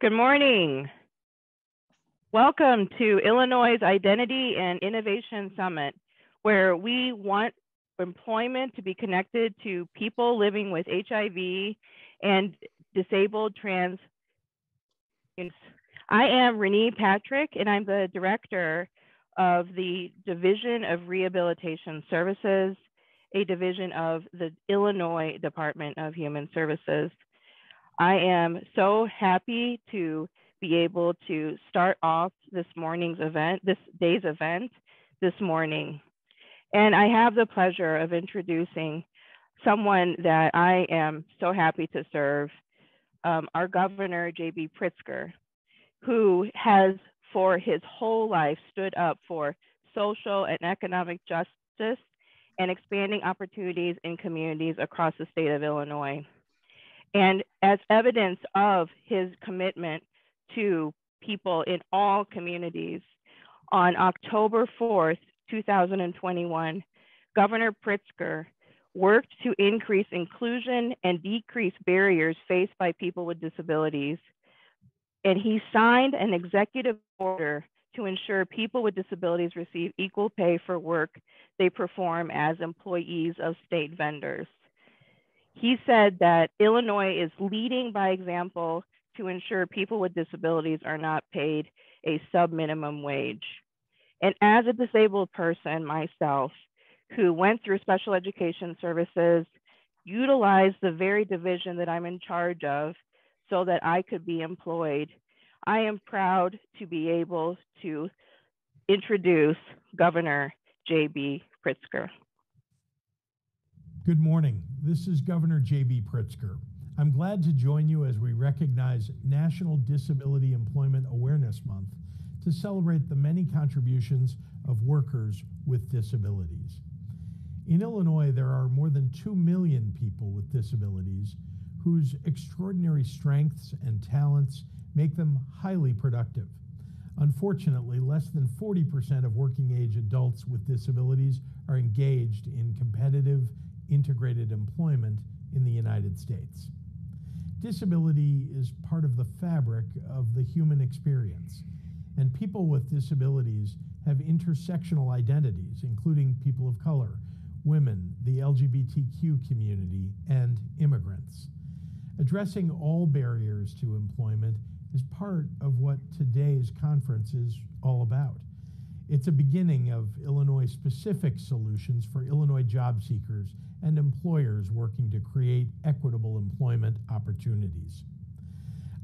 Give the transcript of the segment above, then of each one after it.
Good morning. Welcome to Illinois' Identity and Innovation Summit, where we want employment to be connected to people living with HIV and disabled trans. I am Ronnie Patrick, and I'm the director of the Division of Rehabilitation Services, a division of the Illinois Department of Human Services. I am so happy to be able to start off this day's event this morning. And I have the pleasure of introducing someone that I am so happy to serve, our Governor, Jb Pritzker, who has for his whole life stood up for social and economic justice and expanding opportunities in communities across the state of Illinois. And as evidence of his commitment to people in all communities, on October 4th, 2021, Governor Pritzker worked to increase inclusion and decrease barriers faced by people with disabilities. And he signed an executive order to ensure people with disabilities receive equal pay for work they perform as employees of state vendors. He said that Illinois is leading by example to ensure people with disabilities are not paid a sub-minimum wage. And as a disabled person myself, who went through special education services, utilized the very division that I'm in charge of so that I could be employed, I am proud to be able to introduce Governor Jb Pritzker. Good morning. This is Governor Jb Pritzker. I'm glad to join you as we recognize National Disability Employment Awareness Month to celebrate the many contributions of workers with disabilities. In Illinois, there are more than 2 million people with disabilities whose extraordinary strengths and talents make them highly productive. Unfortunately, less than 40% of working-age adults with disabilities are engaged in competitive integrated employment in the United States. Disability is part of the fabric of the human experience, and people with disabilities have intersectional identities, including people of color, women, the LGBTQ community, and immigrants. Addressing all barriers to employment is part of what today's conference is all about. It's a beginning of Illinois-specific solutions for Illinois job seekers and employers working to create equitable employment opportunities.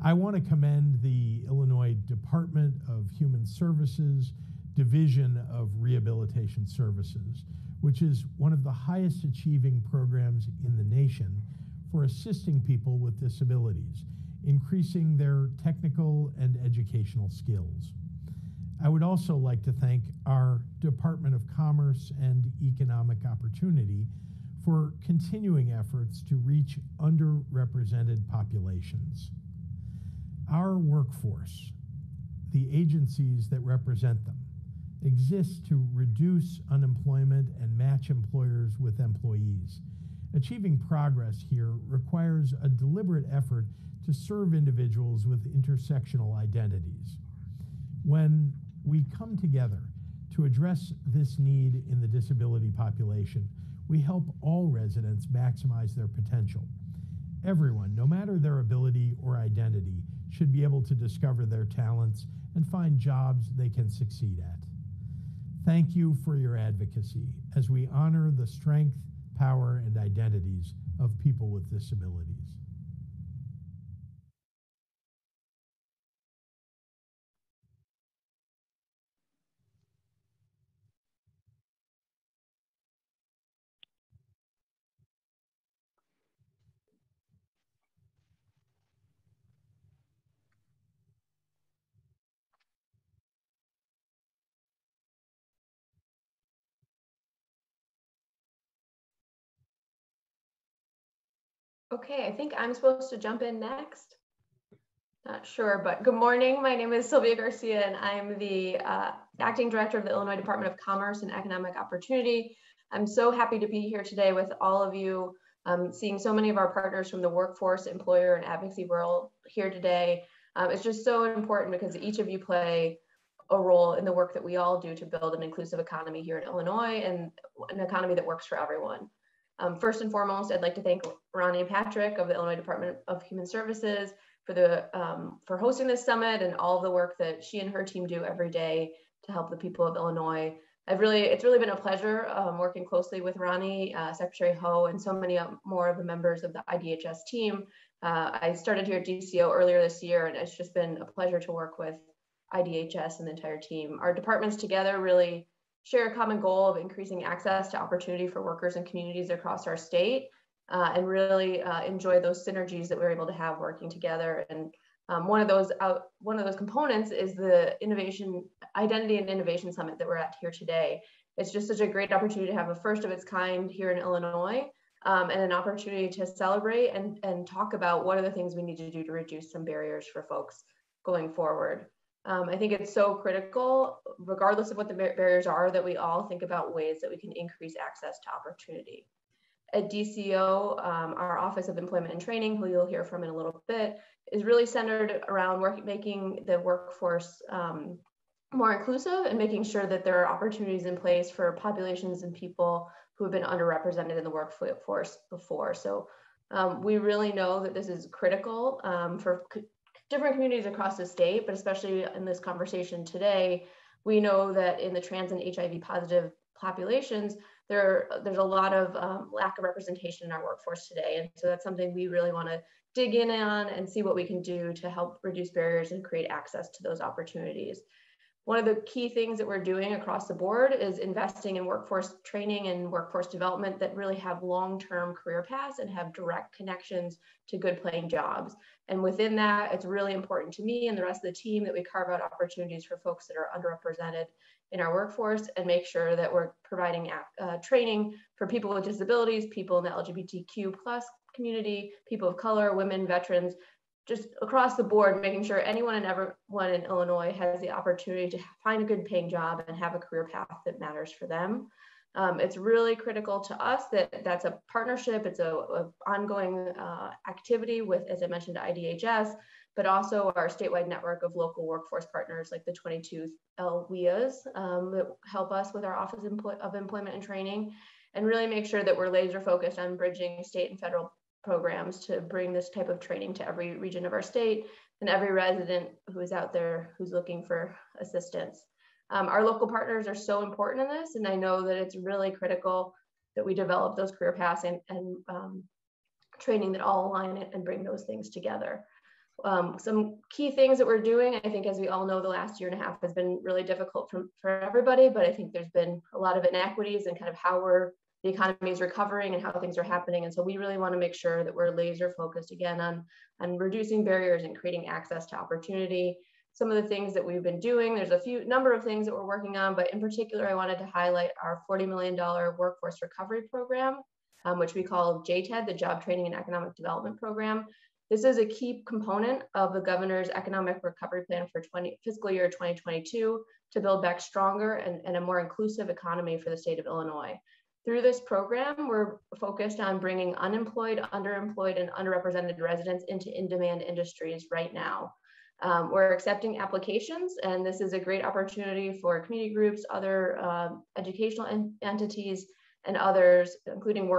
I want to commend the Illinois Department of Human Services Division of Rehabilitation Services, which is one of the highest achieving programs in the nation for assisting people with disabilities, increasing their technical and educational skills. I would also like to thank our Department of Commerce and Economic Opportunity for continuing efforts to reach underrepresented populations. Our workforce, the agencies that represent them, exist to reduce unemployment and match employers with employees. Achieving progress here requires a deliberate effort to serve individuals with intersectional identities. When we come together to address this need in the disability population, we help all residents maximize their potential. Everyone, no matter their ability or identity, should be able to discover their talents and find jobs they can succeed at. Thank you for your advocacy as we honor the strength, power, and identities of people with disabilities. Okay, I think I'm supposed to jump in next. Not sure, but good morning. My name is Sylvia Garcia, and I'm the Acting Director of the Illinois Department of Commerce and Economic Opportunity. I'm so happy to be here today with all of you, seeing so many of our partners from the workforce, employer, and advocacy world here today. It's just so important because each of you play a role in the work that we all do to build an inclusive economy here in Illinois and an economy that works for everyone. First and foremost, I'd like to thank Ronnie Patrick of the Illinois Department of Human Services for hosting this summit and all of the work that she and her team do every day to help the people of Illinois. It's really been a pleasure working closely with Rahnee, Secretary Ho, and so many more of the members of the IDHS team. I started here at DCO earlier this year, and it's just been a pleasure to work with IDHS and the entire team. Our departments together really share a common goal of increasing access to opportunity for workers and communities across our state, and really enjoy those synergies that we're able to have working together. And one of those components is the Identity and Innovation Summit that we're at here today. It's just such a great opportunity to have a first of its kind here in Illinois, and an opportunity to celebrate and talk about what are the things we need to do to reduce some barriers for folks going forward. I think it's so critical, regardless of what the barriers are, that we all think about ways that we can increase access to opportunity. At DCO, our Office of Employment and Training, who you'll hear from in a little bit, is really centered around making the workforce more inclusive and making sure that there are opportunities in place for populations and people who have been underrepresented in the workforce before. So we really know that this is critical for different communities across the state, but especially in this conversation today, we know that in the trans and HIV positive populations, there's a lot of lack of representation in our workforce today. And so that's something we really want to dig in on and see what we can do to help reduce barriers and create access to those opportunities. One of the key things that we're doing across the board is investing in workforce training and workforce development that really have long-term career paths and have direct connections to good paying jobs. And within that, it's really important to me and the rest of the team that we carve out opportunities for folks that are underrepresented in our workforce and make sure that we're providing training for people with disabilities, people in the LGBTQ+ community, people of color, women, veterans, just across the board, making sure anyone and everyone in Illinois has the opportunity to find a good paying job and have a career path that matters for them. It's really critical to us that that's a partnership. It's a ongoing activity with, as I mentioned, IDHS, but also our statewide network of local workforce partners like the 22 LWIAs that help us with our Office of Employment and Training, and really make sure that we're laser focused on bridging state and federal programs to bring this type of training to every region of our state and every resident who is out there who's looking for assistance. Our local partners are so important in this, and I know that it's really critical that we develop those career paths and training that all align it and bring those things together. Some key things that we're doing, I think, as we all know, the last year and a half has been really difficult for everybody, but I think there's been a lot of inequities in kind of how the economy is recovering and how things are happening. And so we really want to make sure that we're laser focused again on reducing barriers and creating access to opportunity. Some of the things that we've been doing, there's a number of things that we're working on, but in particular, I wanted to highlight our $40 million workforce recovery program, which we call JTED, the Job Training and Economic Development Program. This is a key component of the governor's economic recovery plan for fiscal year 2022 to build back stronger and a more inclusive economy for the state of Illinois. Through this program, we're focused on bringing unemployed, underemployed, and underrepresented residents into in-demand industries right now. We're accepting applications, and this is a great opportunity for community groups, other educational entities, and others, including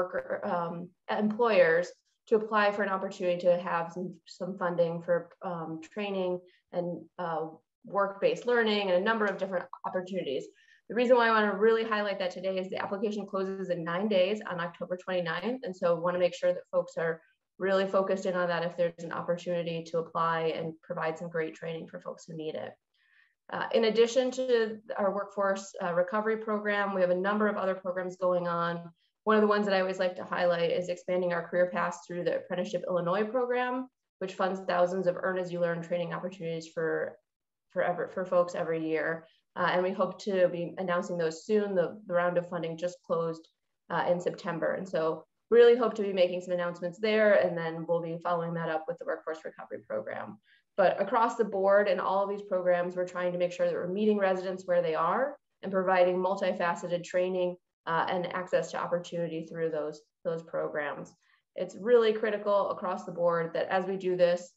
employers, to apply for an opportunity to have some funding for training and work-based learning and a number of different opportunities. The reason why I want to really highlight that today is the application closes in 9 days on October 29th. And so I want to make sure that folks are really focused in on that if there's an opportunity to apply and provide some great training for folks who need it. In addition to our workforce recovery program, we have a number of other programs going on. One of the ones that I always like to highlight is expanding our career paths through the Apprenticeship Illinois program, which funds thousands of earn as you learn training opportunities for folks every year. And we hope to be announcing those soon. The round of funding just closed in September. And so really hope to be making some announcements there, and then we'll be following that up with the workforce recovery program. But across the board in all of these programs, we're trying to make sure that we're meeting residents where they are and providing multifaceted training and access to opportunity through those programs. It's really critical across the board that as we do this,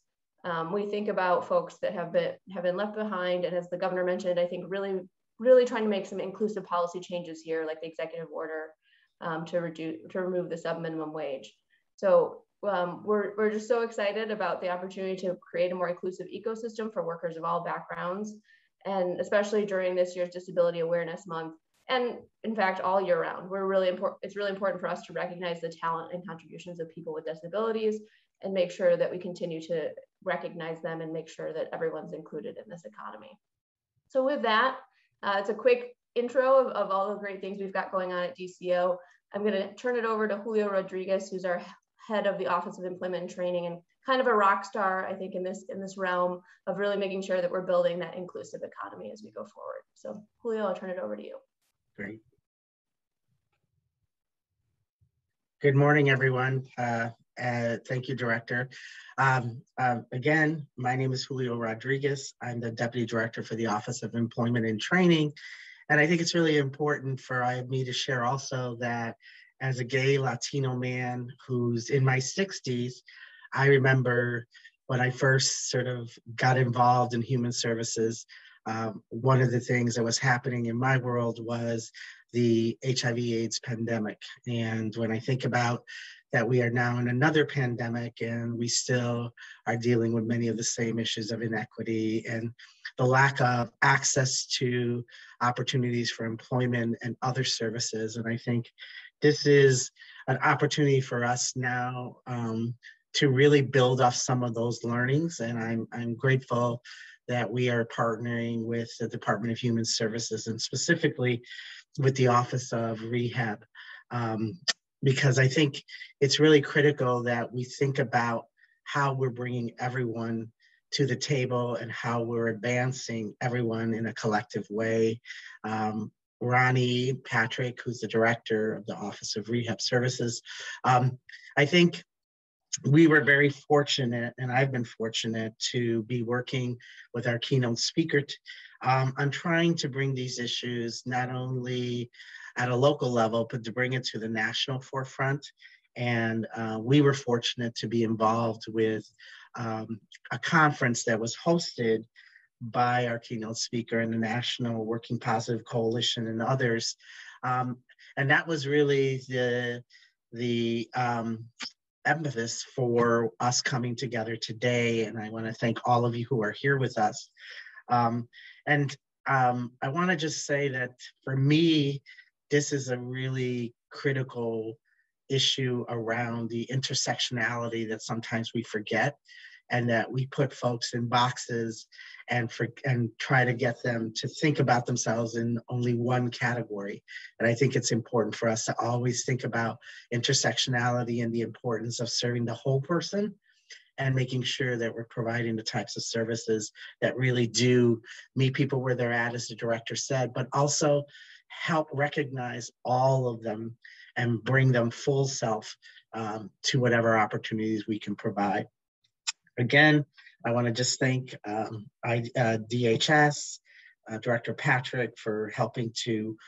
We think about folks that have been left behind, and as the governor mentioned, I think really trying to make some inclusive policy changes here, like the executive order to remove the sub-minimum wage. So we're just so excited about the opportunity to create a more inclusive ecosystem for workers of all backgrounds, and especially during this year's Disability Awareness Month, and in fact, all year round. It's really important for us to recognize the talent and contributions of people with disabilities and make sure that we continue to recognize them and make sure that everyone's included in this economy. So with that, it's a quick intro of all the great things we've got going on at DCO. I'm going to turn it over to Julio Rodriguez, who's our head of the Office of Employment and Training, and kind of a rock star, I think, in this realm of really making sure that we're building that inclusive economy as we go forward. So Julio, I'll turn it over to you. Great. Good morning, everyone. Thank you, Director. Again, my name is Julio Rodriguez. I'm the Deputy Director for the Office of Employment and Training. And I think it's really important for me to share also that as a gay Latino man who's in my 60s, I remember when I first sort of got involved in human services, one of the things that was happening in my world was the HIV/AIDS pandemic. And when I think about that we are now in another pandemic and we still are dealing with many of the same issues of inequity and the lack of access to opportunities for employment and other services. And I think this is an opportunity for us now to really build off some of those learnings. And I'm grateful that we are partnering with the Department of Human Services and specifically with the Office of Rehab, because I think it's really critical that we think about how we're bringing everyone to the table and how we're advancing everyone in a collective way. Ronnie Patrick, who's the director of the Office of Rehab Services, I think we were very fortunate, and I've been fortunate to be working with our keynote speaker on trying to bring these issues not only at a local level, but to bring it to the national forefront. And we were fortunate to be involved with a conference that was hosted by our keynote speaker and the National Working Positive Coalition and others. And that was really the emphasis for us coming together today. And I want to thank all of you who are here with us. I want to just say that for me, this is a really critical issue around the intersectionality that sometimes we forget, and that we put folks in boxes and try to get them to think about themselves in only one category. And I think it's important for us to always think about intersectionality and the importance of serving the whole person and making sure that we're providing the types of services that really do meet people where they're at, as the director said, but also help recognize all of them and bring them full self to whatever opportunities we can provide. Again, I want to just thank DHS, Director Patrick, for helping to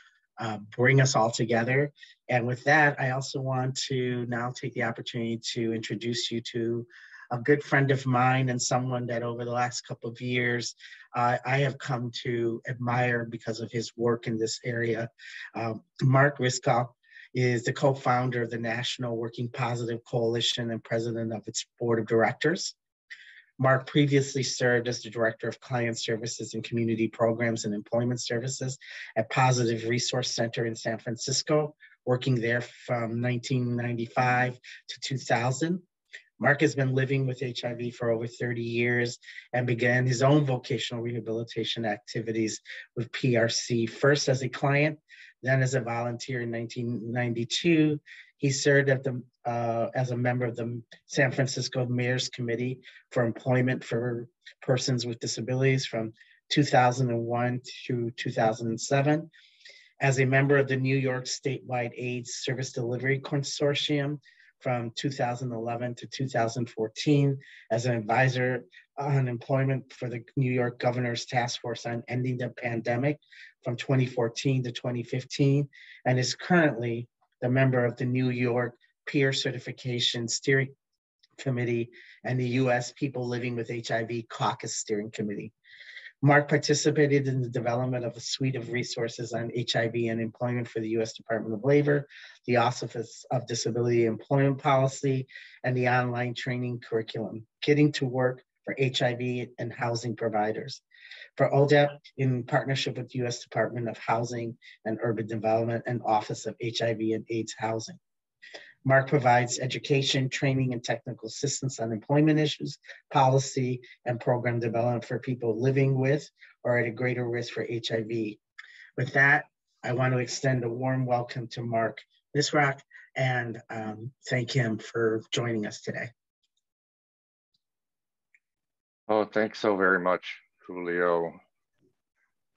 bring us all together. And with that, I also want to now take the opportunity to introduce you to a good friend of mine and someone that over the last couple of years I have come to admire because of his work in this area. Mark Misrok is the co-founder of the National Working Positive Coalition and president of its board of directors. Mark previously served as the Director of Client Services and Community Programs and Employment Services at Positive Resource Center in San Francisco, working there from 1995 to 2000. Mark has been living with HIV for over 30 years and began his own vocational rehabilitation activities with PRC, first as a client, then as a volunteer in 1992. He served as a member of the San Francisco Mayor's Committee for Employment for Persons with Disabilities from 2001 to 2007, as a member of the New York Statewide AIDS Service Delivery Consortium from 2011 to 2014, as an advisor on employment for the New York Governor's Task Force on Ending the Pandemic from 2014 to 2015, and is currently the member of the New York Peer Certification Steering Committee and the U.S. People Living with HIV Caucus Steering Committee. Mark participated in the development of a suite of resources on HIV and employment for the U.S. Department of Labor, the Office of Disability Employment Policy, and the online training curriculum, Getting to Work for HIV and Housing Providers. For ODEP, in partnership with the U.S. Department of Housing and Urban Development and Office of HIV and AIDS Housing. Mark provides education, training, and technical assistance on employment issues, policy, and program development for people living with or at a greater risk for HIV. With that, I want to extend a warm welcome to Mark Misrok and thank him for joining us today. Oh, thanks so very much, Julio.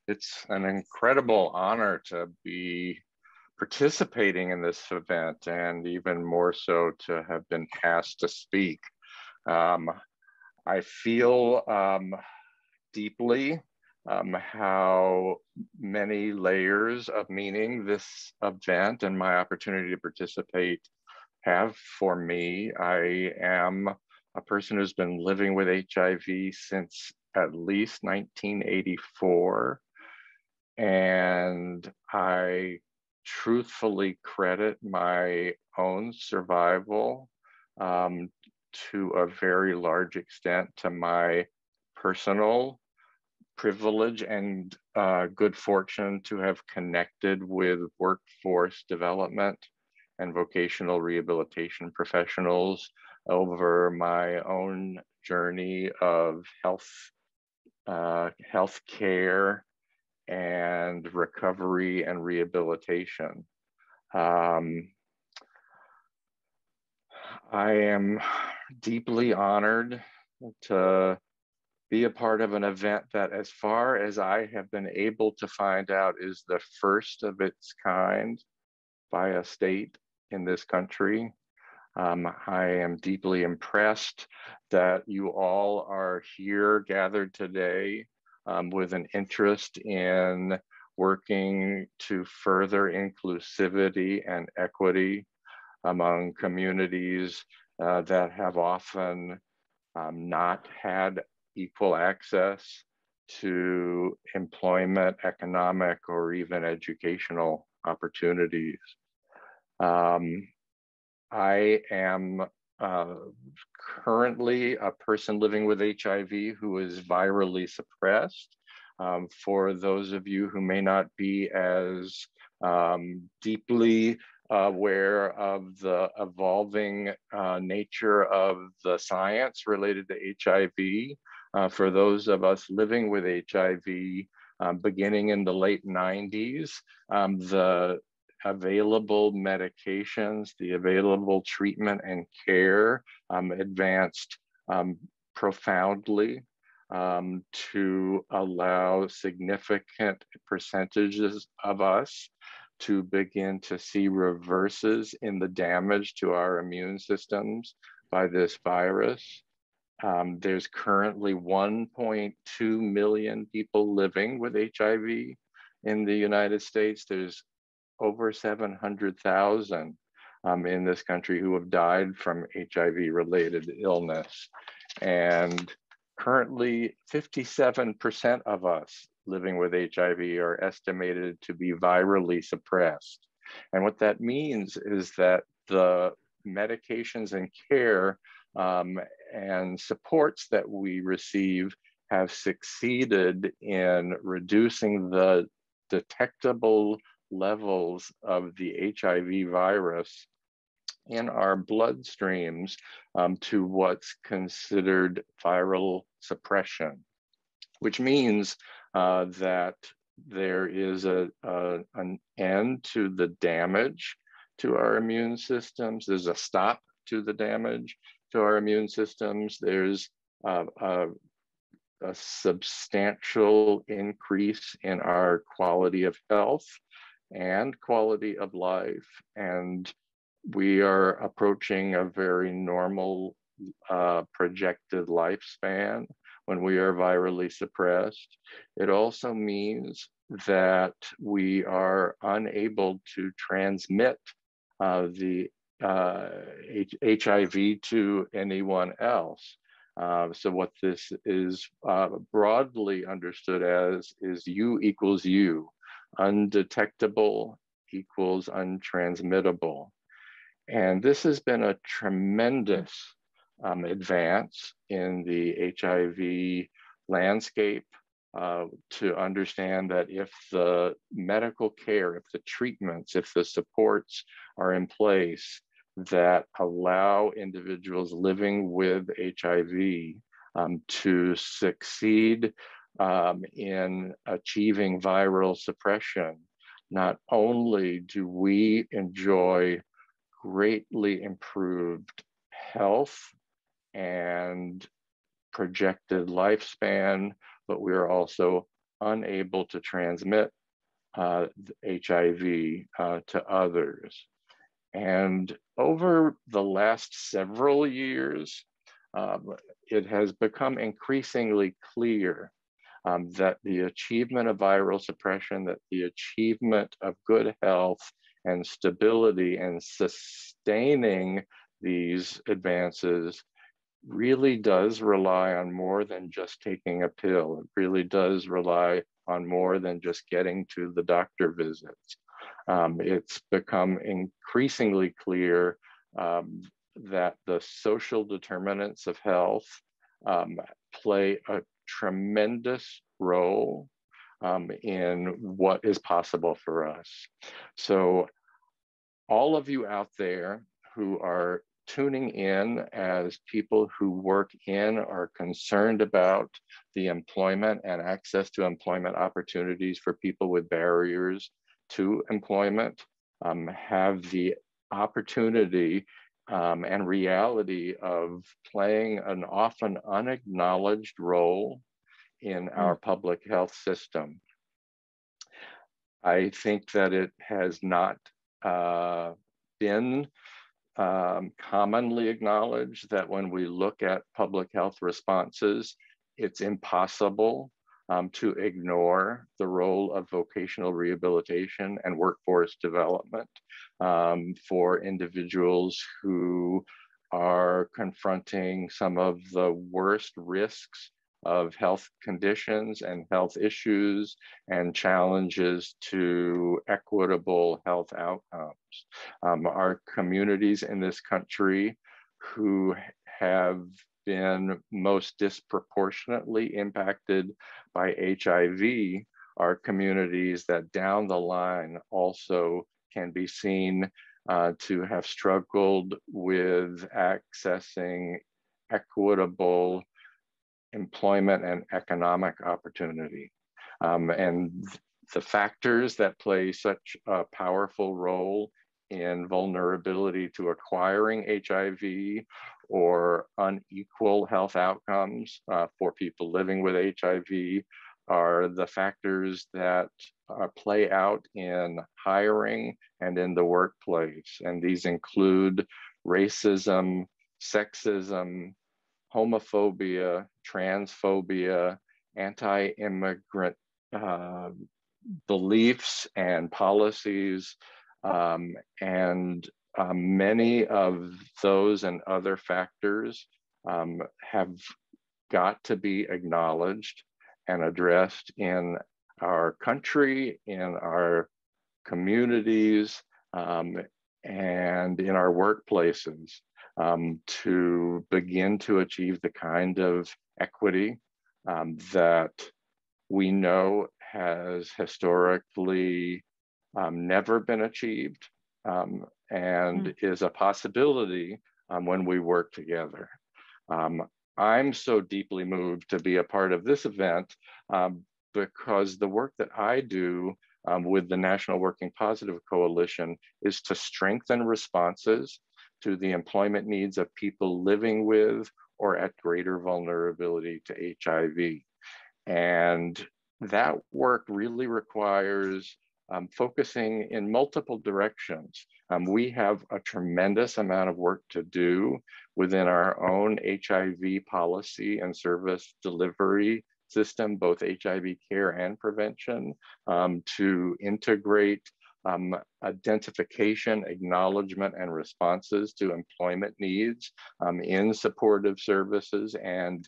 It's an incredible honor to be participating in this event, and even more so to have been asked to speak. I feel deeply how many layers of meaning this event and my opportunity to participate have for me. I am a person who's been living with HIV since at least 1984, and I truthfully credit my own survival to a very large extent to my personal privilege and good fortune to have connected with workforce development and vocational rehabilitation professionals over my own journey of health care and recovery and rehabilitation. I am deeply honored to be a part of an event that, as far as I have been able to find out, is the first of its kind by a state in this country. I am deeply impressed that you all are here gathered today with an interest in working to further inclusivity and equity among communities that have often not had equal access to employment, economic, or even educational opportunities. I am currently a person living with HIV who is virally suppressed. For those of you who may not be as deeply aware of the evolving nature of the science related to HIV, for those of us living with HIV, beginning in the late 90s, the available medications, the available treatment and care advanced profoundly to allow significant percentages of us to begin to see reverses in the damage to our immune systems by this virus. There's currently 1.2 million people living with HIV in the United States. There's over 700,000 in this country who have died from HIV-related illness. And currently, 57% of us living with HIV are estimated to be virally suppressed. And what that means is that the medications and care and supports that we receive have succeeded in reducing the detectable levels of the HIV virus in our bloodstreams to what's considered viral suppression, which means that there is an end to the damage to our immune systems. There's a stop to the damage to our immune systems. There's a substantial increase in our quality of health and quality of life. And we are approaching a very normal projected lifespan when we are virally suppressed. It also means that we are unable to transmit the HIV to anyone else. So what this is broadly understood as is U equals U, undetectable equals untransmittable. And this has been a tremendous advance in the HIV landscape to understand that if the medical care, if the treatments, if the supports are in place that allow individuals living with HIV to succeed in achieving viral suppression, not only do we enjoy greatly improved health and projected lifespan, but we are also unable to transmit HIV to others. And over the last several years, it has become increasingly clear that the achievement of viral suppression, that the achievement of good health and stability and sustaining these advances really does rely on more than just taking a pill. It really does rely on more than just getting to the doctor visits. It's become increasingly clear that the social determinants of health play a tremendous role in what is possible for us. So all of you out there who are tuning in as people who work in or concerned about the employment and access to employment opportunities for people with barriers to employment, have the opportunity and reality of playing an often unacknowledged role in our public health system. I think that it has not been commonly acknowledged that when we look at public health responses, it's impossible to ignore the role of vocational rehabilitation and workforce development for individuals who are confronting some of the worst risks of health conditions and health issues and challenges to equitable health outcomes. Our communities in this country who have been most disproportionately impacted by HIV are communities that down the line also can be seen to have struggled with accessing equitable employment and economic opportunity. And the factors that play such a powerful role in vulnerability to acquiring HIV or unequal health outcomes for people living with HIV are the factors that play out in hiring and in the workplace. And these include racism, sexism, homophobia, transphobia, anti-immigrant beliefs and policies, and many of those and other factors have got to be acknowledged and addressed in our country, in our communities, and in our workplaces to begin to achieve the kind of equity that we know has historically never been achieved and is a possibility when we work together. I'm so deeply moved to be a part of this event because the work that I do with the National Working Positive Coalition is to strengthen responses to the employment needs of people living with or at greater vulnerability to HIV. And that work really requires focusing in multiple directions. We have a tremendous amount of work to do within our own HIV policy and service delivery system, both HIV care and prevention, to integrate identification, acknowledgement, and responses to employment needs in supportive services, and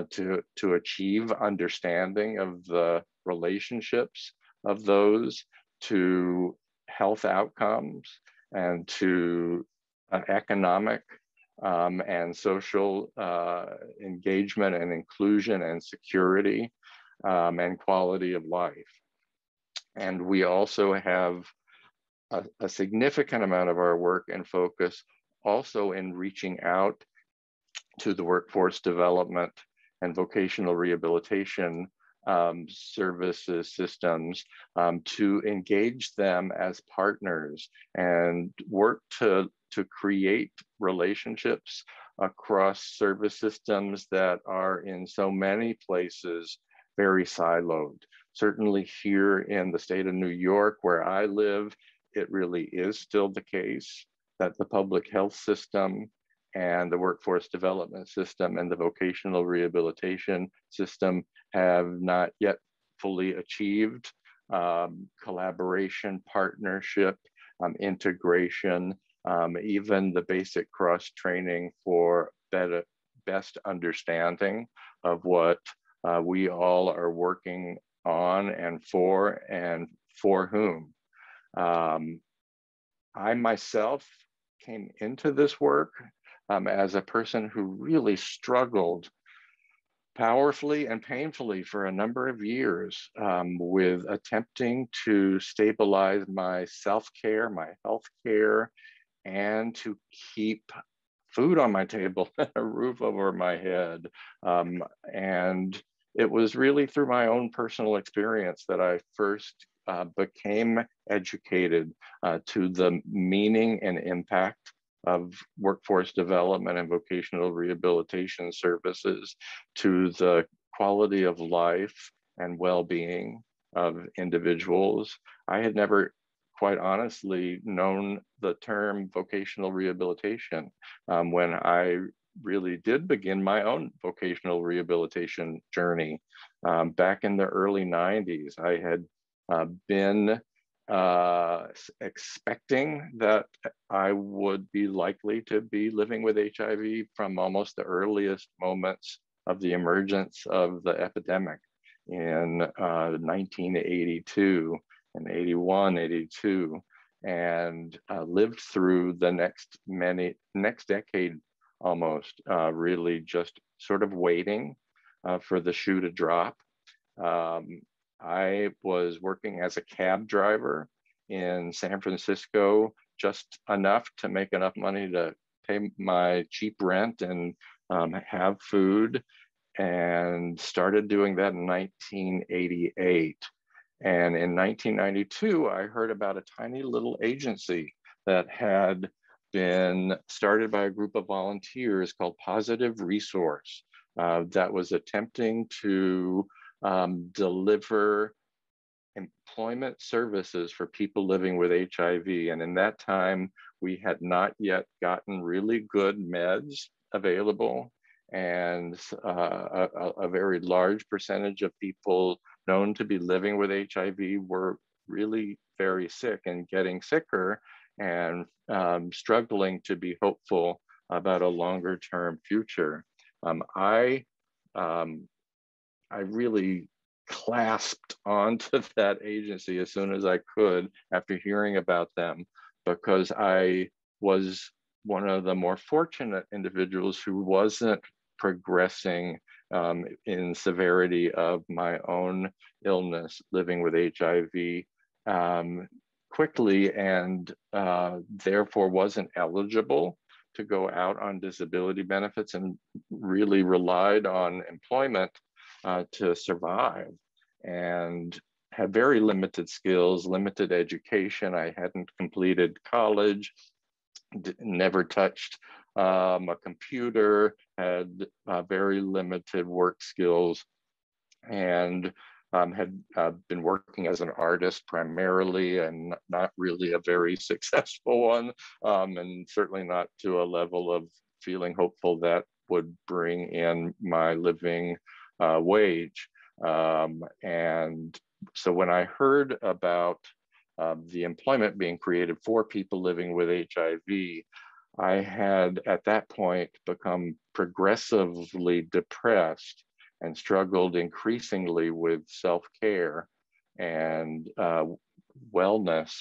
to achieve understanding of the relationships of those to health outcomes and to economic and social engagement and inclusion and security and quality of life. And we also have a significant amount of our work and focus also in reaching out to the workforce development and vocational rehabilitation services systems to engage them as partners and work to create relationships across service systems that are in so many places very siloed. Certainly here in the state of New York, where I live, it really is still the case that the public health system and the workforce development system and the vocational rehabilitation system have not yet fully achieved collaboration, partnership, integration, even the basic cross-training for best understanding of what we all are working on and for whom. I myself came into this work as a person who really struggled powerfully and painfully for a number of years with attempting to stabilize my self-care, my health care, and to keep food on my table and a roof over my head. And it was really through my own personal experience that I first became educated to the meaning and impact of workforce development and vocational rehabilitation services, to the quality of life and well-being of individuals. I had never, quite honestly, known the term vocational rehabilitation when I really did begin my own vocational rehabilitation journey. Back in the early 90s, I had been expecting that I would be likely to be living with HIV from almost the earliest moments of the emergence of the epidemic in 1982 and 81, 82, and lived through the next decade almost, really just sort of waiting for the shoe to drop. I was working as a cab driver in San Francisco, just enough to make enough money to pay my cheap rent and have food, and started doing that in 1988. And in 1992, I heard about a tiny little agency that had been started by a group of volunteers called Positive Resource that was attempting to deliver employment services for people living with HIV. And in that time, we had not yet gotten really good meds available. And a very large percentage of people known to be living with HIV were really very sick and getting sicker and struggling to be hopeful about a longer term future. I really clasped onto that agency as soon as I could after hearing about them, because I was one of the more fortunate individuals who wasn't progressing in severity of my own illness, living with HIV quickly, and therefore wasn't eligible to go out on disability benefits, and really relied on employment to survive, and had very limited skills, limited education. I hadn't completed college, never touched a computer, had very limited work skills, and had been working as an artist primarily, and not really a very successful one, and certainly not to a level of feeling hopeful that would bring in my living wage. And so when I heard about the employment being created for people living with HIV, I had at that point become progressively depressed and struggled increasingly with self-care and wellness,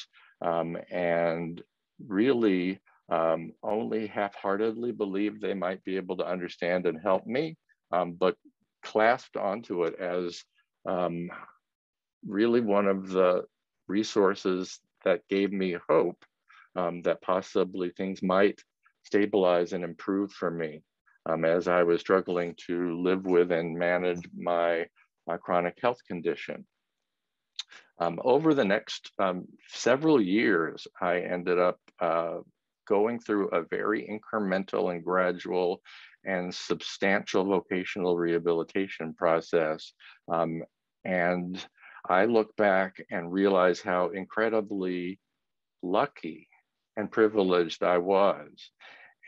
and really only half-heartedly believed they might be able to understand and help me, but clasped onto it as really one of the resources that gave me hope that possibly things might stabilize and improve for me as I was struggling to live with and manage my chronic health condition. Over the next several years, I ended up going through a very incremental and gradual and substantial vocational rehabilitation process. And I look back and realize how incredibly lucky and privileged I was.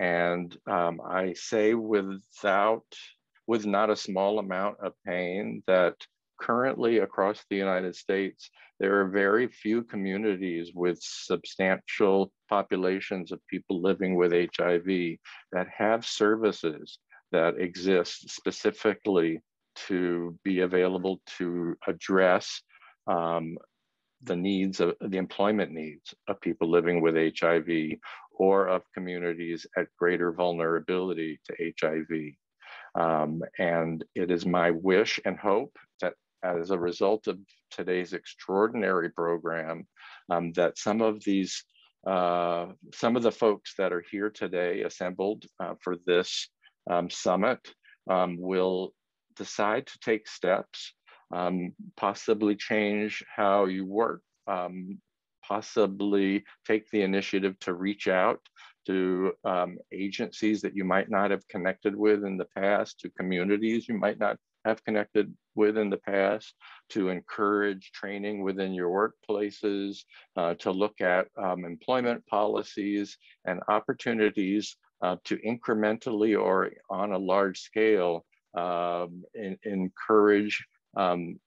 And I say with not a small amount of pain that currently across the United States, there are very few communities with substantial populations of people living with HIV that have services that exist specifically to be available to address the needs of the employment needs of people living with HIV or of communities at greater vulnerability to HIV. And it is my wish and hope that as a result of today's extraordinary program, that some of the folks that are here today assembled for this summit will decide to take steps, possibly change how you work, possibly take the initiative to reach out to agencies that you might not have connected with in the past, to communities you might not have connected with in the past, to encourage training within your workplaces, to look at employment policies and opportunities to incrementally or on a large scale encourage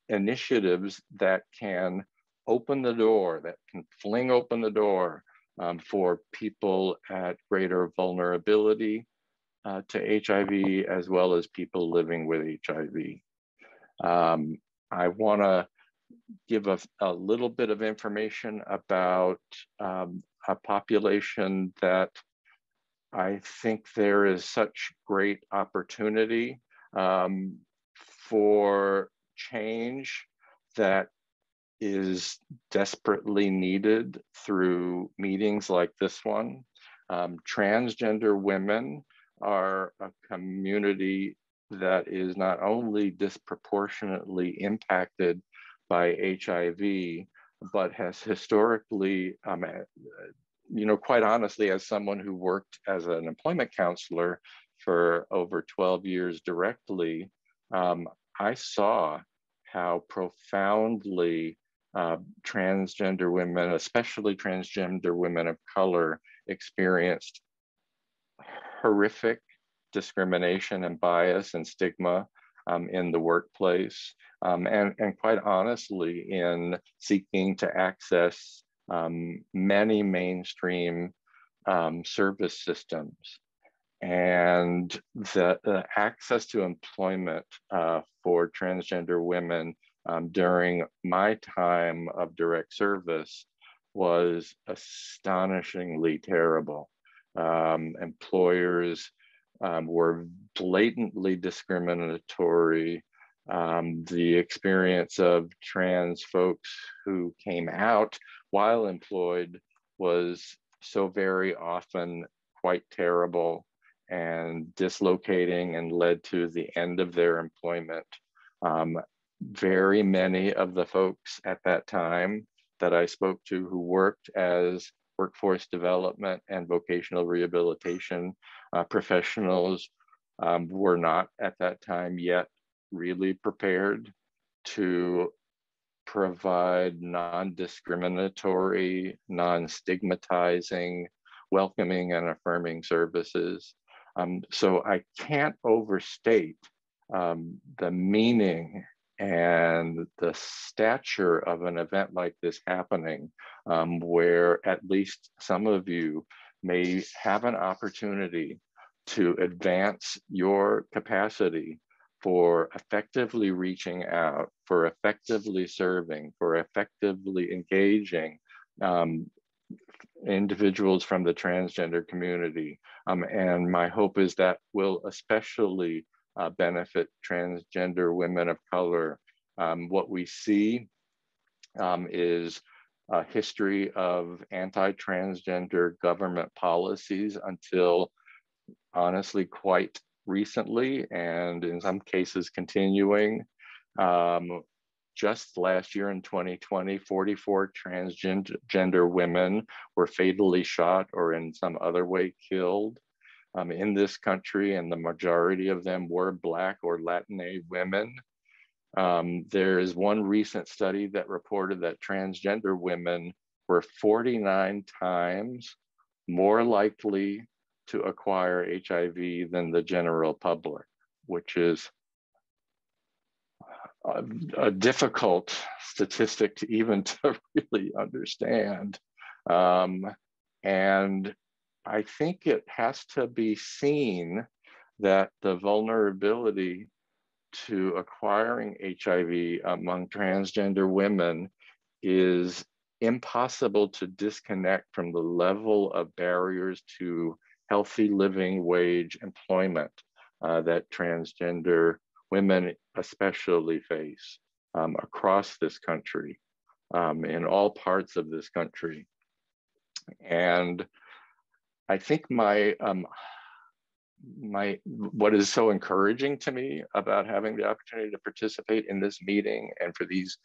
initiatives that can open the door, that can fling open the door for people at greater vulnerability to HIV, as well as people living with HIV. I want to give a little bit of information about a population that I think there is such great opportunity for change that is desperately needed through meetings like this one. Transgender women are a community that is not only disproportionately impacted by HIV, but has historically, quite honestly, as someone who worked as an employment counselor for over 12 years directly, I saw how profoundly transgender women, especially transgender women of color, experienced horrific discrimination and bias and stigma in the workplace, and quite honestly in seeking to access many mainstream service systems. And the access to employment for transgender women during my time of direct service was astonishingly terrible. Employers were blatantly discriminatory. The experience of trans folks who came out while employed was so very often quite terrible and dislocating and led to the end of their employment. Very many of the folks at that time that I spoke to who worked as workforce development and vocational rehabilitation professionals were not at that time yet really prepared to provide non-discriminatory, non-stigmatizing, welcoming and affirming services. So I can't overstate the meaning and the stature of an event like this happening, where at least some of you may have an opportunity to advance your capacity for effectively reaching out, for effectively serving, for effectively engaging individuals from the transgender community. And my hope is that will especially benefit transgender women of color. What we see is a history of anti-transgender government policies until honestly quite recently, and in some cases continuing. Just last year in 2020, 44 transgender women were fatally shot or in some other way killed in this country, and the majority of them were Black or Latinx women. There is one recent study that reported that transgender women were 49 times more likely to acquire HIV than the general public, which is a difficult statistic to even to really understand. And I think it has to be seen that the vulnerability to acquiring HIV among transgender women is impossible to disconnect from the level of barriers to healthy living wage employment that transgender women especially face across this country, in all parts of this country. And I think what is so encouraging to me about having the opportunity to participate in this meeting and for these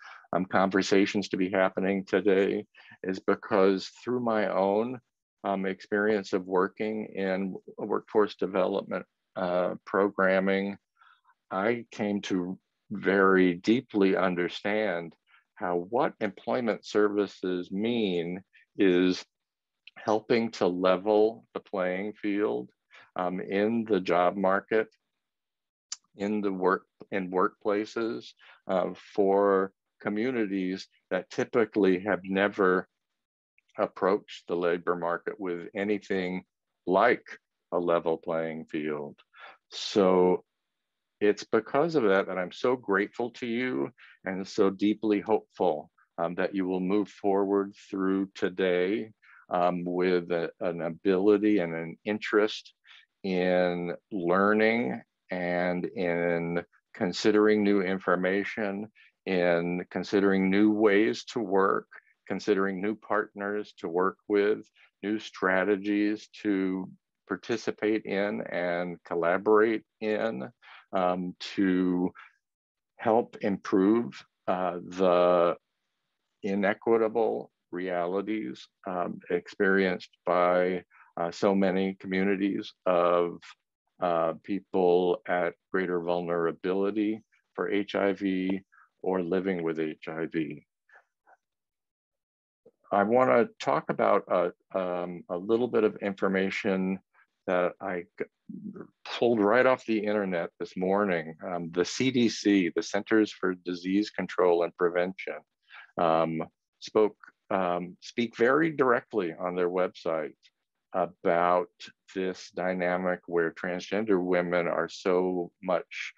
conversations to be happening today is because through my own experience of working in workforce development programming, I came to very deeply understand how what employment services mean is helping to level the playing field in the job market, in workplaces for communities that typically have never approached the labor market with anything like a level playing field. So it's because of that that I'm so grateful to you and so deeply hopeful that you will move forward through today with an ability and an interest in learning and in considering new information, in considering new ways to work, considering new partners to work with, new strategies to participate in and collaborate in, to help improve the inequitable realities experienced by so many communities of people at greater vulnerability for HIV or living with HIV. I want to talk about a little bit of information that I pulled right off the internet this morning. The CDC, the Centers for Disease Control and Prevention, speak very directly on their website about this dynamic where transgender women are so much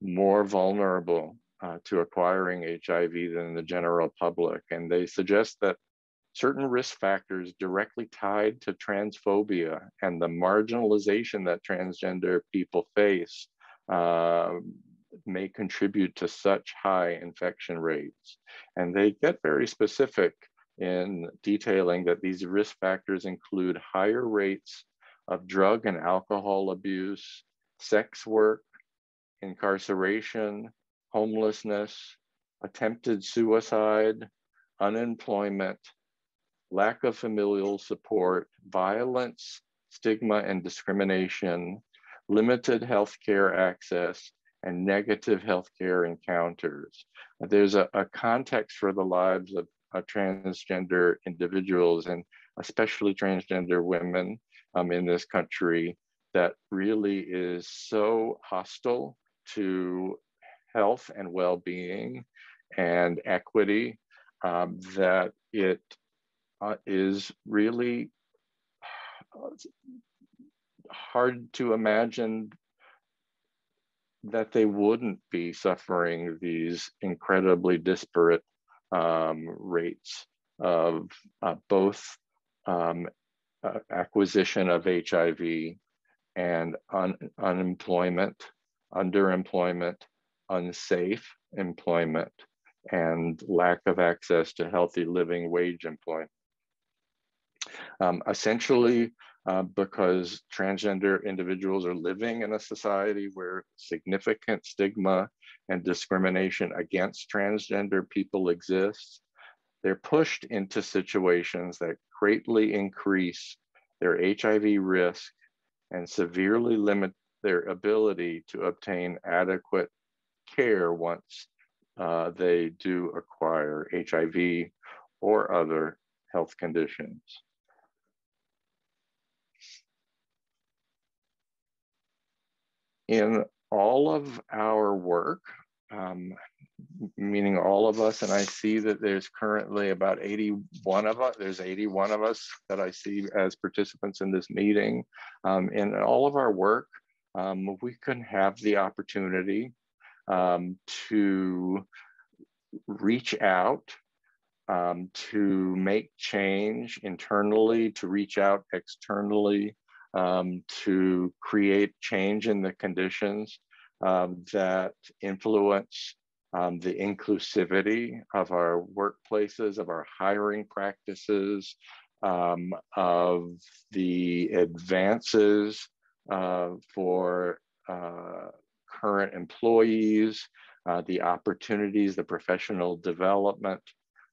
more vulnerable to acquiring HIV than the general public. And they suggest that certain risk factors directly tied to transphobia and the marginalization that transgender people face may contribute to such high infection rates. And they get very specific in detailing that these risk factors include higher rates of drug and alcohol abuse, sex work, incarceration, homelessness, attempted suicide, unemployment, lack of familial support, violence, stigma and discrimination, limited healthcare access, and negative healthcare encounters. There's a context for the lives of transgender individuals and especially transgender women in this country that really is so hostile to health and well-being and equity, that it is really hard to imagine that they wouldn't be suffering these incredibly disparate rates of both acquisition of HIV and unemployment, underemployment, unsafe employment, and lack of access to healthy living wage employment. Essentially, because transgender individuals are living in a society where significant stigma and discrimination against transgender people exists, they're pushed into situations that greatly increase their HIV risk and severely limit their ability to obtain adequate care once they do acquire HIV or other health conditions. In all of our work, meaning all of us, and I see that there's currently about 81 of us, there's 81 of us that I see as participants in this meeting. In all of our work, we can have the opportunity to reach out, to make change internally, to reach out externally, to create change in the conditions that influence the inclusivity of our workplaces, of our hiring practices, of the advances for current employees, the opportunities, the professional development.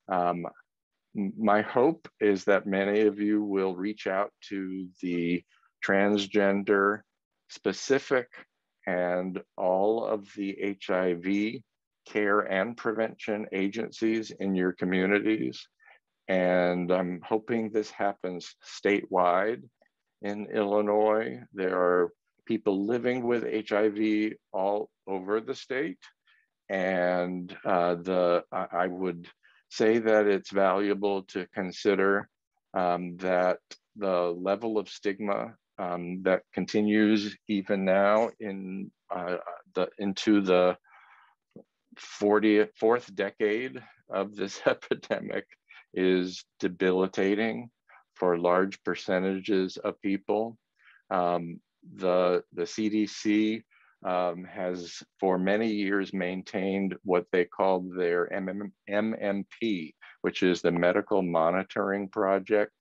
My hope is that many of you will reach out to the transgender specific and all of the HIV care and prevention agencies in your communities. And I'm hoping this happens statewide in Illinois. There are people living with HIV all over the state. And I would say that it's valuable to consider that the level of stigma that continues even now into the 4th decade of this epidemic is debilitating for large percentages of people. The CDC has for many years maintained what they called their MMP, which is the Medical Monitoring Project.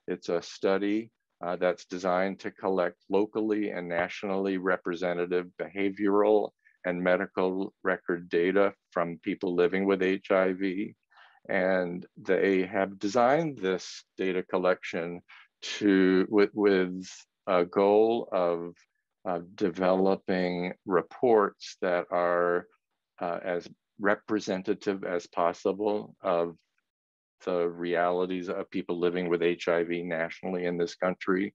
It's a study that's designed to collect locally and nationally representative behavioral and medical record data from people living with HIV. And they have designed this data collection with a goal of developing reports that are as representative as possible of the realities of people living with HIV nationally in this country.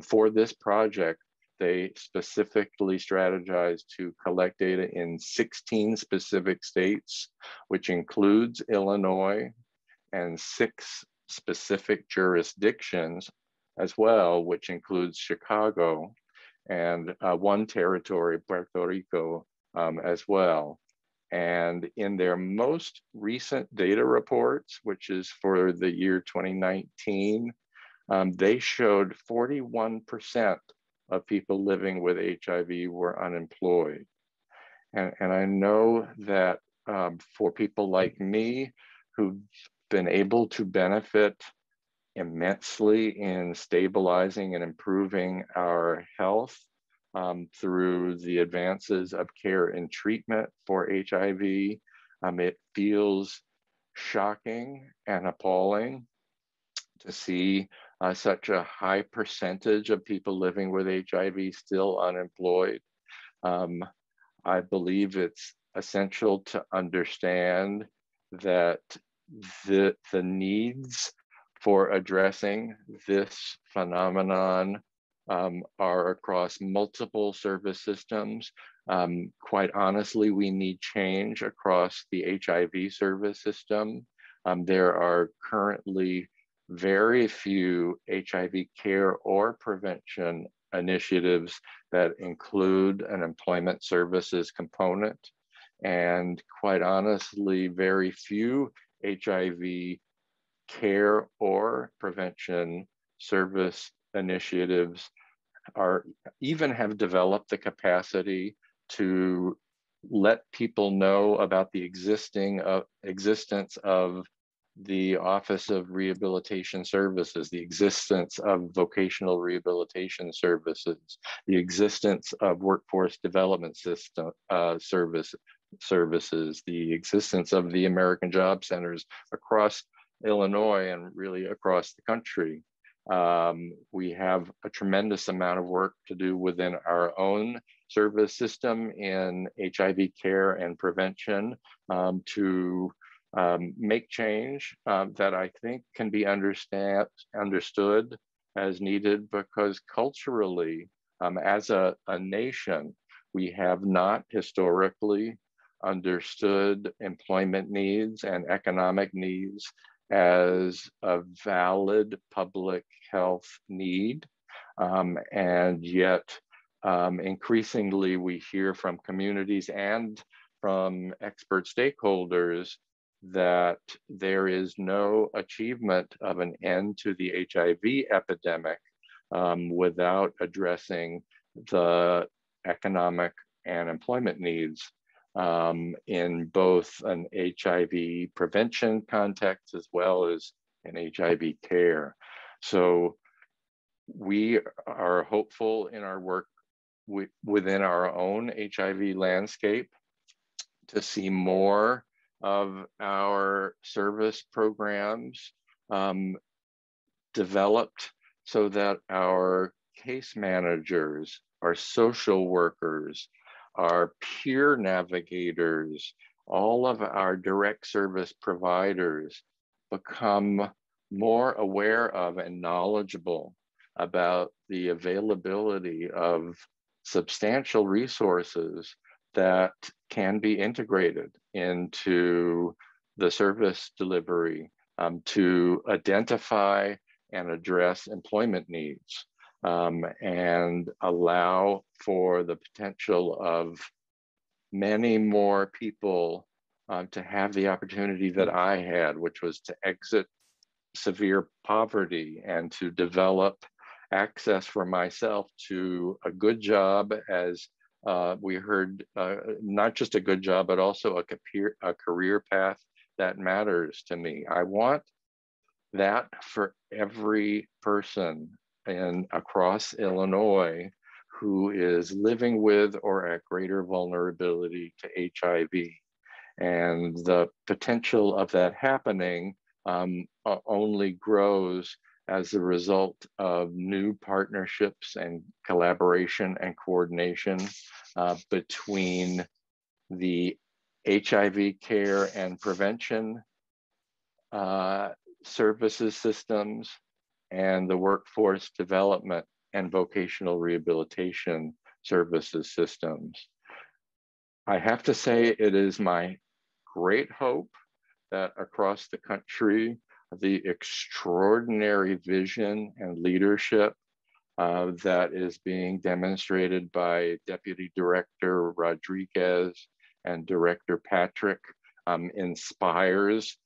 For this project, they specifically strategized to collect data in 16 specific states, which includes Illinois, and 6 specific jurisdictions as well, which includes Chicago, and 1 territory, Puerto Rico, as well. And in their most recent data reports, which is for the year 2019, they showed 41% of people living with HIV were unemployed. And I know that for people like me who've been able to benefit immensely in stabilizing and improving our health through the advances of care and treatment for HIV, it feels shocking and appalling to see such a high percentage of people living with HIV still unemployed. I believe it's essential to understand that the needs for addressing this phenomenon are across multiple service systems, Quite honestly, we need change across the HIV service system. There are currently very few HIV care or prevention initiatives that include an employment services component. And quite honestly, very few HIV care or prevention service initiatives even have developed the capacity to let people know about the existence of the Office of Rehabilitation Services, the existence of vocational rehabilitation services, the existence of workforce development services, the existence of the American Job Centers across Illinois and really across the country. We have a tremendous amount of work to do within our own service system in HIV care and prevention to make change that I think can be understood as needed, because culturally, as a nation, we have not historically understood employment needs and economic needs as a valid public health need. And yet, increasingly, we hear from communities and from expert stakeholders that there is no achievement of an end to the HIV epidemic without addressing the economic and employment needs in both an HIV prevention context as well as in HIV care. So we are hopeful in our work within our own HIV landscape to see more of our service programs developed so that our case managers, our social workers, our peer navigators, all of our direct service providers become more aware of and knowledgeable about the availability of substantial resources that can be integrated into the service delivery to identify and address employment needs and allow for the potential of many more people to have the opportunity that I had, which was to exit severe poverty and to develop access for myself to a good job, as we heard, not just a good job, but also a career path that matters to me. I want that for every person across Illinois who is living with or at greater vulnerability to HIV. And the potential of that happening only grows as a result of new partnerships and collaboration and coordination between the HIV care and prevention services systems and the workforce development and vocational rehabilitation services systems. I have to say, it is my great hope that across the country, the extraordinary vision and leadership that is being demonstrated by Deputy Director Rodriguez and Director Patrick inspires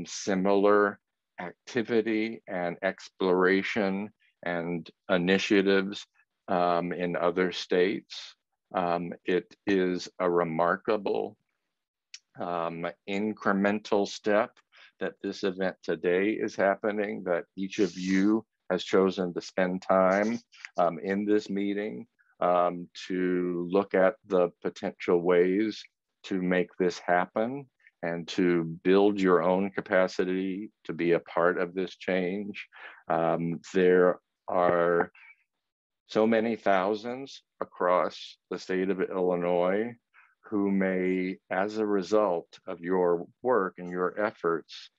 similar activity and exploration and initiatives in other states. It is a remarkable incremental step that this event today is happening, that each of you has chosen to spend time in this meeting to look at the potential ways to make this happen and to build your own capacity to be a part of this change. There are so many thousands across the state of Illinois who may, as a result of your work and your efforts,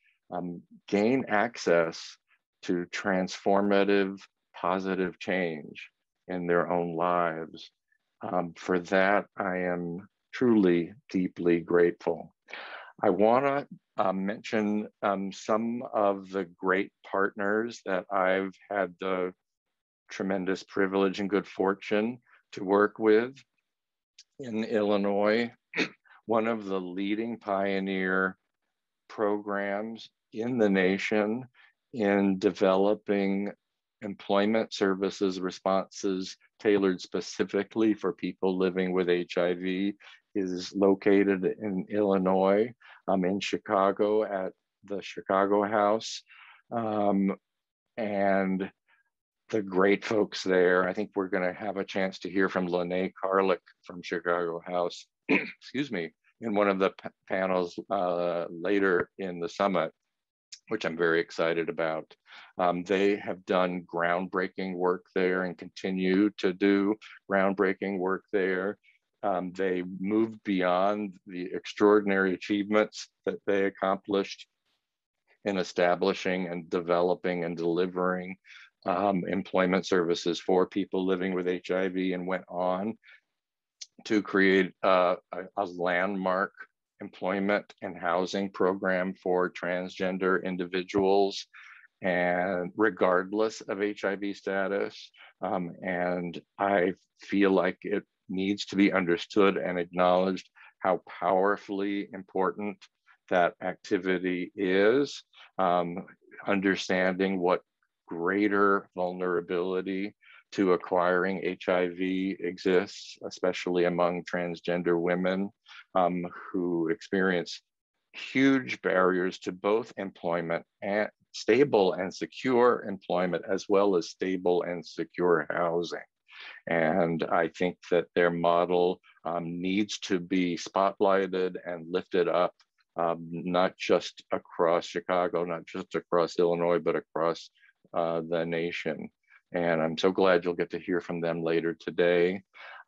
gain access to transformative, positive change in their own lives. For that, I am truly deeply grateful. I want to mention some of the great partners that I've had the tremendous privilege and good fortune to work with in Illinois. One of the leading pioneer programs in the nation in developing employment services responses tailored specifically for people living with HIV is located in Illinois, in Chicago at the Chicago House. And the great folks there, I think we're going to have a chance to hear from Rahnee Carlick from Chicago House, excuse me, in one of the panels later in the summit, which I'm very excited about. They have done groundbreaking work there and continue to do groundbreaking work there. They moved beyond the extraordinary achievements that they accomplished in establishing and developing and delivering employment services for people living with HIV, and went on to create a landmark employment and housing program for transgender individuals, and regardless of HIV status. And I feel like it needs to be understood and acknowledged how powerfully important that activity is, understanding what greater vulnerability to acquiring HIV exists, especially among transgender women who experience huge barriers to both employment and stable and secure employment, as well as stable and secure housing. And I think that their model needs to be spotlighted and lifted up, not just across Chicago, not just across Illinois, but across the nation. And I'm so glad you'll get to hear from them later today.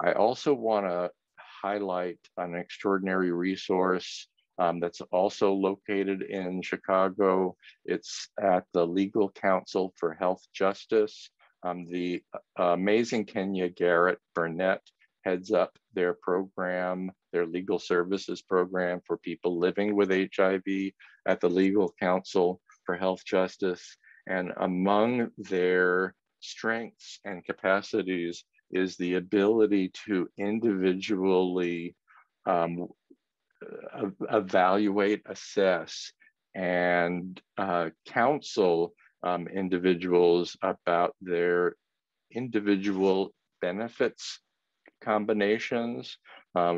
I also want to highlight an extraordinary resource that's also located in Chicago. It's at the Legal Council for Health Justice. The amazing Kenya Garrett Burnett heads up their program, their legal services program for people living with HIV at the Legal Council for Health Justice. And among their strengths and capacities is the ability to individually evaluate, assess, and counsel individuals about their individual benefits combinations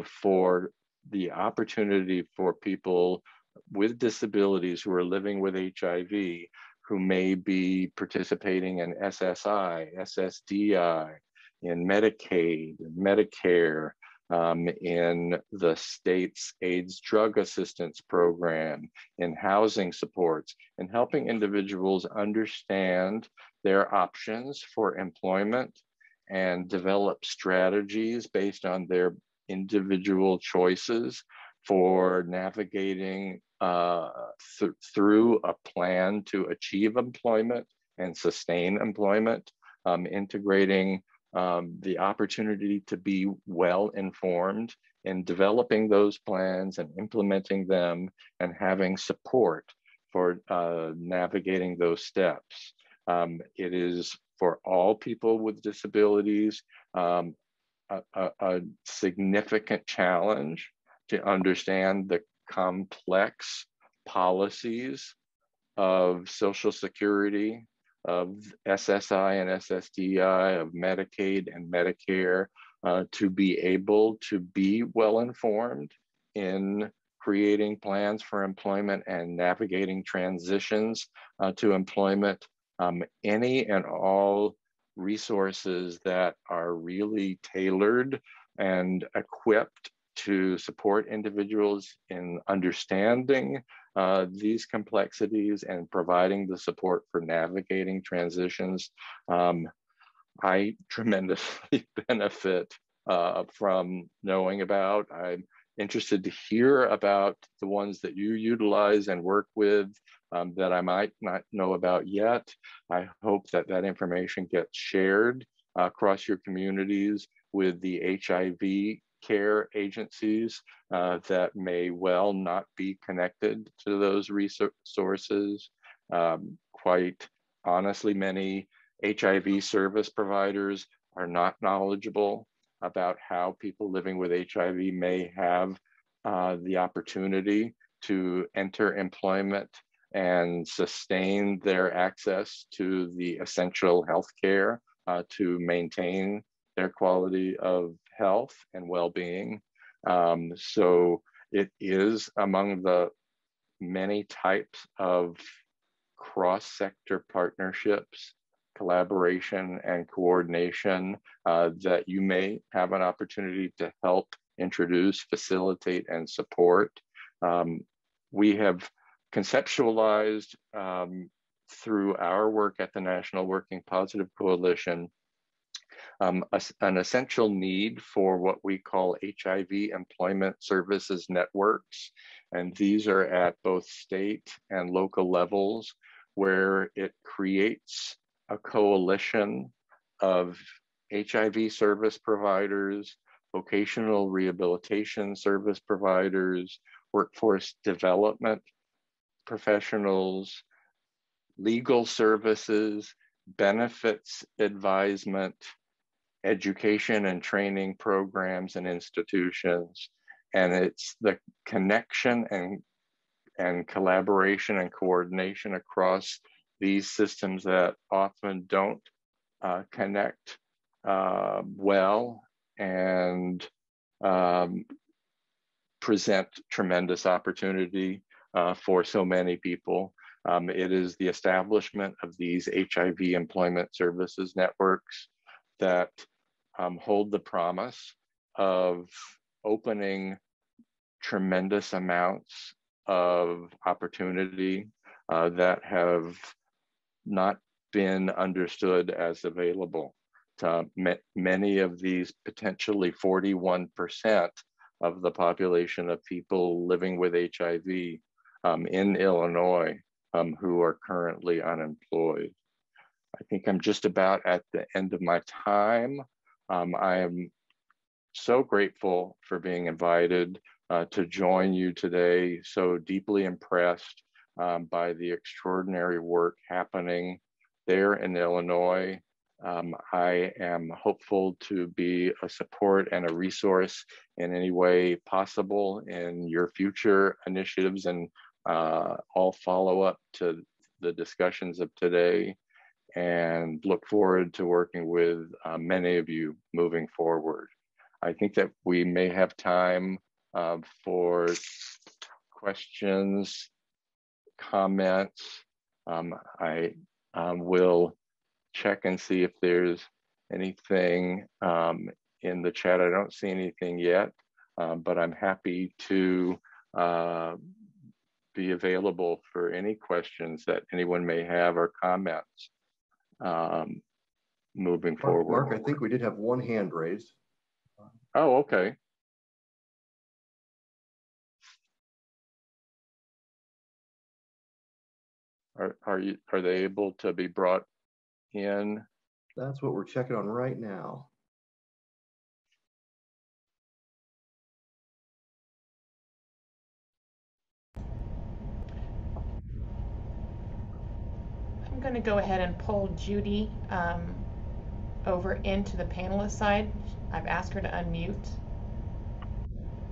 for the opportunity for people with disabilities who are living with HIV, who may be participating in SSI, SSDI, in Medicaid, Medicare, in the state's AIDS drug assistance program, in housing supports, and helping individuals understand their options for employment and develop strategies based on their individual choices for navigating through a plan to achieve employment and sustain employment, integrating the opportunity to be well informed in developing those plans and implementing them, and having support for navigating those steps. It is for all people with disabilities a significant challenge to understand the complex policies of Social Security, of SSI and SSDI, of Medicaid and Medicare, to be able to be well informed in creating plans for employment and navigating transitions to employment. Any and all resources that are really tailored and equipped to support individuals in understanding these complexities and providing the support for navigating transitions, I tremendously benefit from knowing about. I'm interested to hear about the ones that you utilize and work with that I might not know about yet. I hope that that information gets shared across your communities with the HIV care agencies that may well not be connected to those resources. Quite honestly, many HIV service providers are not knowledgeable about how people living with HIV may have the opportunity to enter employment and sustain their access to the essential health care to maintain their quality of health and well-being. So it is among the many types of cross-sector partnerships, collaboration, and coordination that you may have an opportunity to help introduce, facilitate, and support. We have conceptualized through our work at the National Working Positive Coalition an essential need for what we call HIV employment services networks. And these are at both state and local levels, where it creates a coalition of HIV service providers, vocational rehabilitation service providers, workforce development professionals, legal services, benefits advisement, education and training programs and institutions. And it's the connection and collaboration and coordination across these systems that often don't connect well and present tremendous opportunity for so many people. It is the establishment of these HIV employment services networks that hold the promise of opening tremendous amounts of opportunity that have not been understood as available to many of these, potentially 41% of the population of people living with HIV in Illinois who are currently unemployed. I think I'm just about at the end of my time. I am so grateful for being invited to join you today, so deeply impressed by the extraordinary work happening there in Illinois. I am hopeful to be a support and a resource in any way possible in your future initiatives, and all follow up to the discussions of today, and look forward to working with many of you moving forward. I think that we may have time for questions, comments. I will check and see if there's anything in the chat. I don't see anything yet, but I'm happy to be available for any questions that anyone may have or comments moving forward. Mark, I think we did have one hand raised. Oh, okay. Are they able to be brought in? That's what we're checking on right now. I'm going to go ahead and pull Judy over into the panelist side. I've asked her to unmute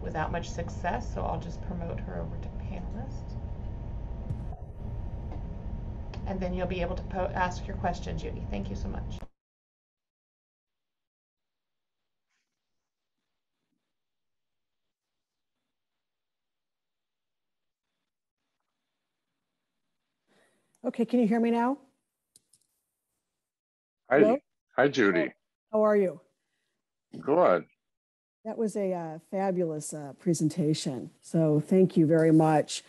without much success, so I'll just promote her over to panelist. And then you'll be able to ask your question, Judy. Thank you so much. Okay, can you hear me now? Hi, Judy. How are you? Good. That was a fabulous presentation. So thank you very much.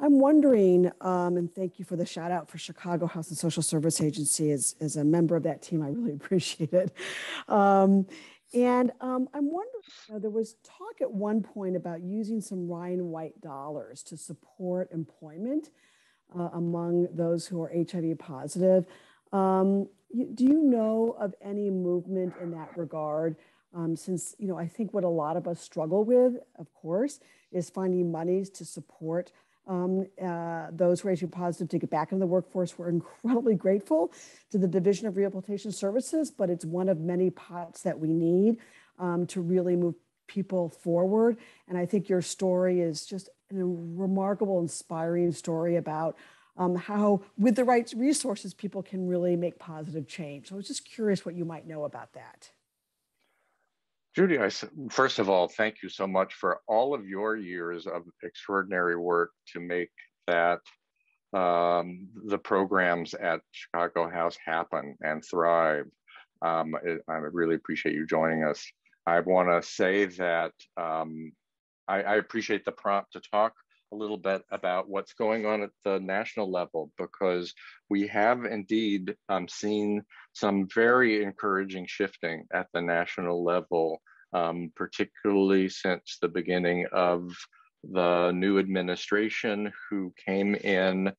I'm wondering, and thank you for the shout out for Chicago Health and Social Service Agency. As a member of that team, I really appreciate it. I'm wondering, there was talk at one point about using some Ryan White dollars to support employment among those who are HIV positive. Do you know of any movement in that regard? since, I think what a lot of us struggle with, of course, is finding monies to support those who are HIV positive to get back into the workforce. We're incredibly grateful to the Division of Rehabilitation Services, but it's one of many pots that we need to really move people forward. And I think your story is just a remarkable, inspiring story about how, with the right resources, people can really make positive change. So I was just curious what you might know about that. Judy, first of all, thank you so much for all of your years of extraordinary work to make that the programs at Chicago House happen and thrive. I really appreciate you joining us. I want to say that I appreciate the prompt to talk a little bit about what's going on at the national level, because we have indeed seen some very encouraging shifting at the national level, particularly since the beginning of the new administration, who came in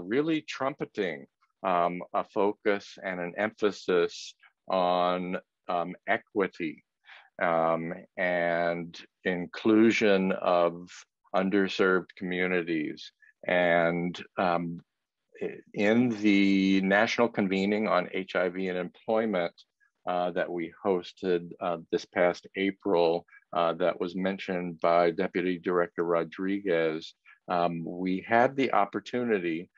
really trumpeting a focus and an emphasis on equity and inclusion of underserved communities. And in the national convening on HIV and employment that we hosted this past April, that was mentioned by Deputy Director Rodriguez, we had the opportunity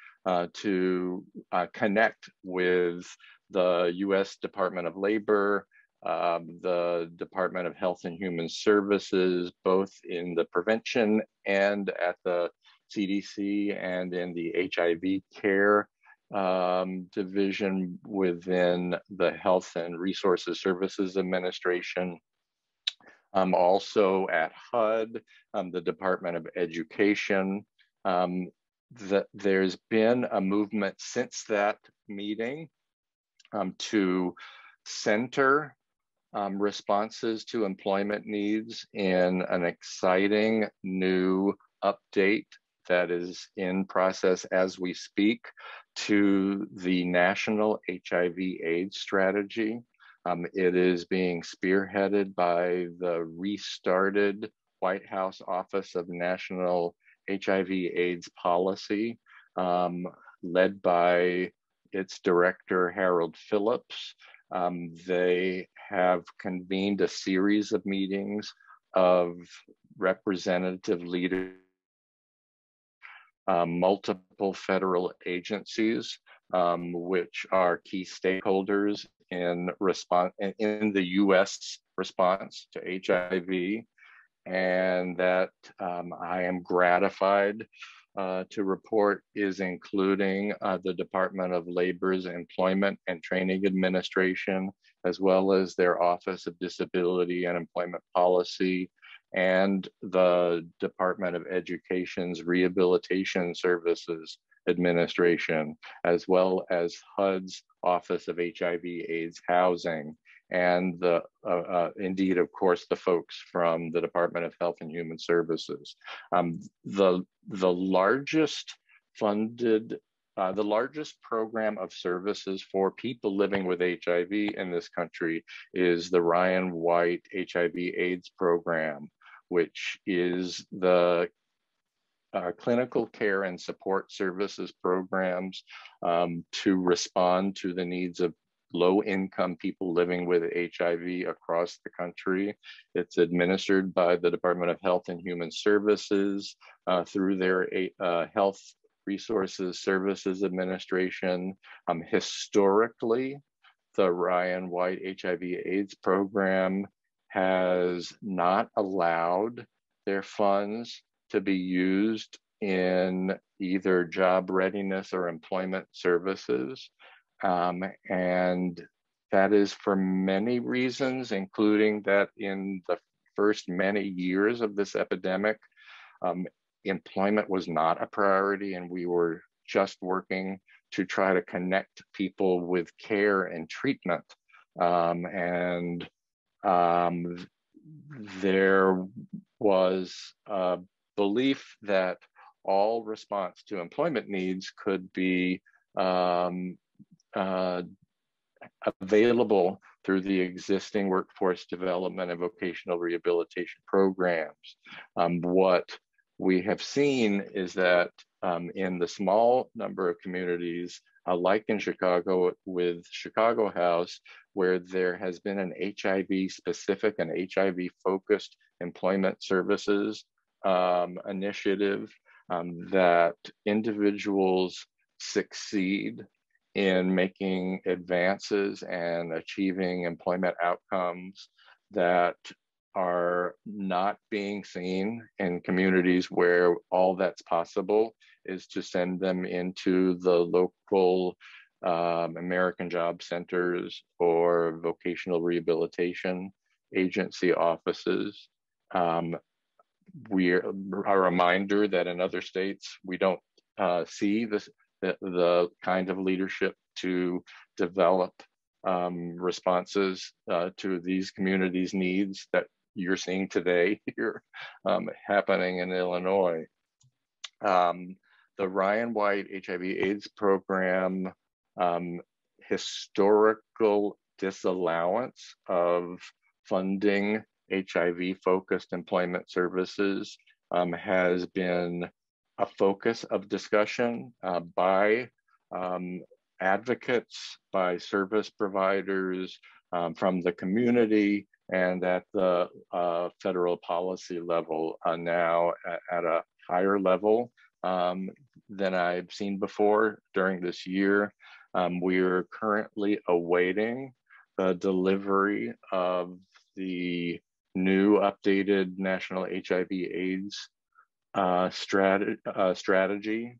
to connect with the U.S. Department of Labor, the Department of Health and Human Services, both in the prevention and at the CDC and in the HIV care division within the Health and Resources Services Administration. Also at HUD, the Department of Education. There's been a movement since that meeting to center responses to employment needs in an exciting new update that is in process as we speak to the National HIV/AIDS Strategy. It is being spearheaded by the restarted White House Office of National HIV/AIDS Policy, led by its director, Harold Phillips. They have convened a series of meetings of representative leaders, multiple federal agencies, which are key stakeholders in the U.S. response to HIV, and that I am gratified to report is including the Department of Labor's Employment and Training Administration, as well as their Office of Disability and Employment Policy, and the Department of Education's Rehabilitation Services Administration, as well as HUD's Office of HIV/AIDS Housing, and indeed, of course, the folks from the Department of Health and Human Services. The largest program of services for people living with HIV in this country is the Ryan White HIV/AIDS program, which is the clinical care and support services programs to respond to the needs of low-income people living with HIV across the country. It's administered by the Department of Health and Human Services through their Health Resources Services Administration. Historically, the Ryan White HIV/AIDS program has not allowed their funds to be used in either job readiness or employment services. And that is for many reasons, including that in the first many years of this epidemic, employment was not a priority, and we were just working to try to connect people with care and treatment. There was a belief that all response to employment needs could be available through the existing workforce development and vocational rehabilitation programs. What we have seen is that in the small number of communities, like in Chicago with Chicago House, where there has been an HIV specific and HIV focused employment services initiative, that individuals succeed in making advances and achieving employment outcomes that are not being seen in communities where all that's possible is to send them into the local American Job Centers or vocational rehabilitation agency offices. We are a reminder that in other states, we don't see the kind of leadership to develop responses to these communities' needs that you're seeing today here happening in Illinois. The Ryan White HIV/AIDS program historical disallowance of funding HIV-focused employment services has been a focus of discussion by advocates, by service providers from the community, and at the federal policy level now at a higher level than I've seen before during this year. We are currently awaiting the delivery of the new updated national HIV/AIDS strategy,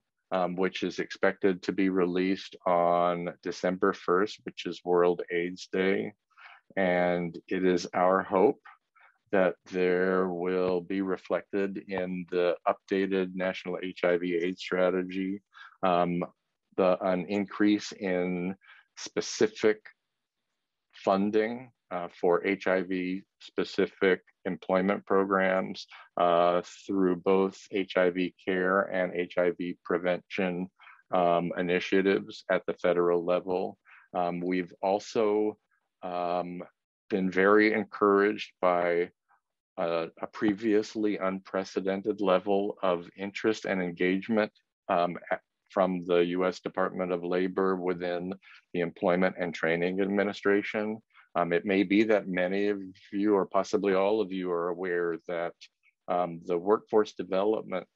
which is expected to be released on December 1st, which is World AIDS Day. And it is our hope that there will be reflected in the updated national HIV/AIDS strategy an increase in specific funding for HIV-specific employment programs through both HIV care and HIV prevention initiatives at the federal level. We've also been very encouraged by a previously unprecedented level of interest and engagement from the U.S. Department of Labor within the Employment and Training Administration. It may be that many of you, or possibly all of you, are aware that the workforce development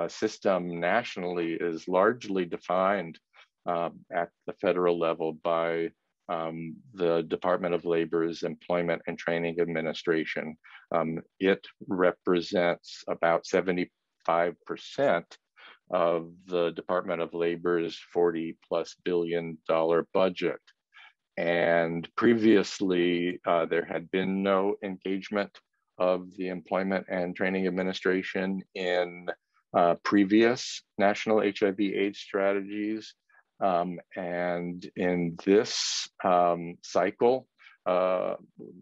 system nationally is largely defined at the federal level by the Department of Labor's Employment and Training Administration. It represents about 75% of the Department of Labor's $40+ billion budget. And previously, there had been no engagement of the Employment and Training Administration in previous national HIV/AIDS strategies. And in this cycle,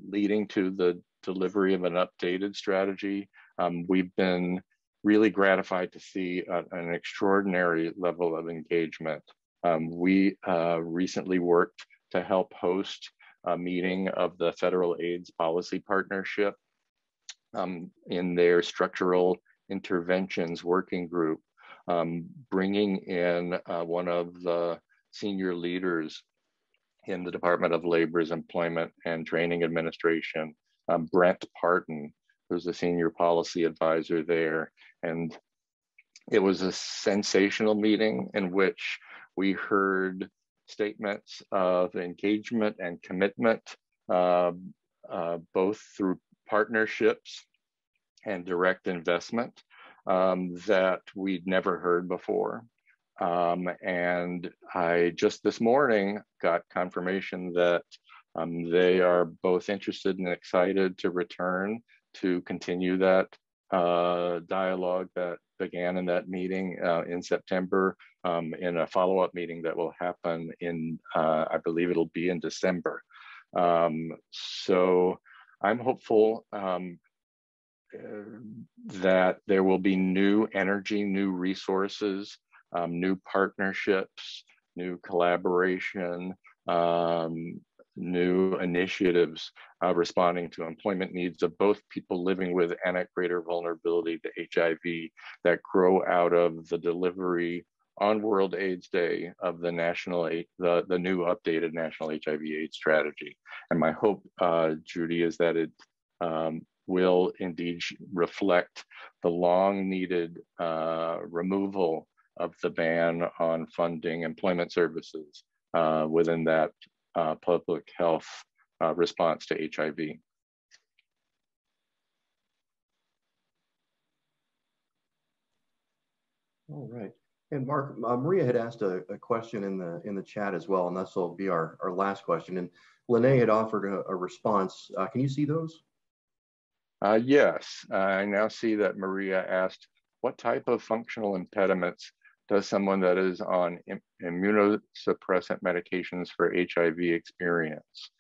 leading to the delivery of an updated strategy, we've been really gratified to see an extraordinary level of engagement. We recently worked to help host a meeting of the Federal AIDS Policy Partnership in their Structural Interventions Working Group, bringing in one of the senior leaders in the Department of Labor's Employment and Training Administration, Brent Parton, who's the senior policy advisor there. And it was a sensational meeting in which we heard statements of engagement and commitment, both through partnerships and direct investment that we'd never heard before. And I just this morning got confirmation that they are both interested and excited to return to continue that dialogue that began in that meeting in September in a follow-up meeting that will happen in, I believe it'll be in December. So I'm hopeful that there will be new energy, new resources, new partnerships, new collaboration, new initiatives responding to employment needs of both people living with and at greater vulnerability to HIV that grow out of the delivery on World AIDS Day of the new updated National HIV/AIDS strategy. And my hope, Judy, is that it will indeed reflect the long needed removal of the ban on funding employment services within that public health response to HIV. All right. And Mark, Maria had asked a question in the chat as well, and this will be our last question. And Rahnee had offered a response. Can you see those? Yes, I now see that Maria asked, what type of functional impediments does someone that is on immunosuppressant medications for HIV experience?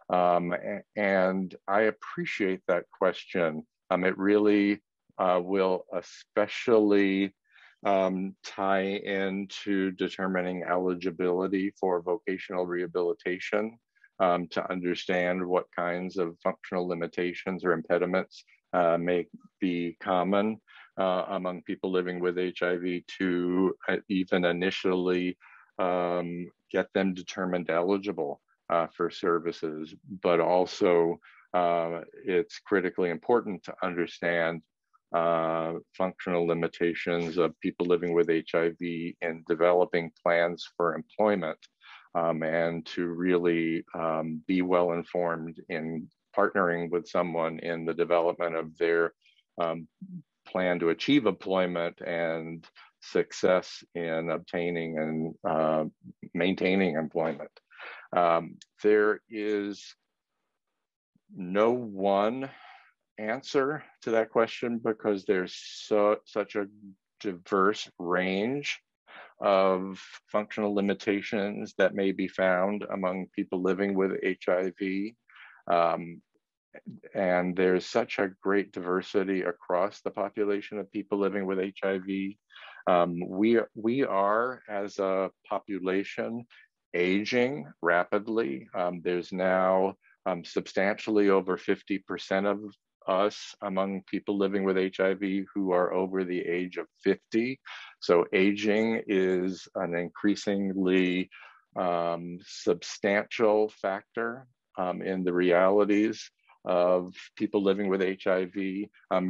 And I appreciate that question. It really will especially tie into determining eligibility for vocational rehabilitation to understand what kinds of functional limitations or impediments may be common among people living with HIV to even initially get them determined eligible for services. But also it's critically important to understand functional limitations of people living with HIV in developing plans for employment and to really be well informed in partnering with someone in the development of their plan to achieve employment and success in obtaining and maintaining employment. There is no one answer to that question because there's such a diverse range of functional limitations that may be found among people living with HIV. And there's such a great diversity across the population of people living with HIV. We are, as a population, aging rapidly. There's now substantially over 50% of us among people living with HIV who are over the age of 50. So aging is an increasingly substantial factor in the realities of people living with HIV. I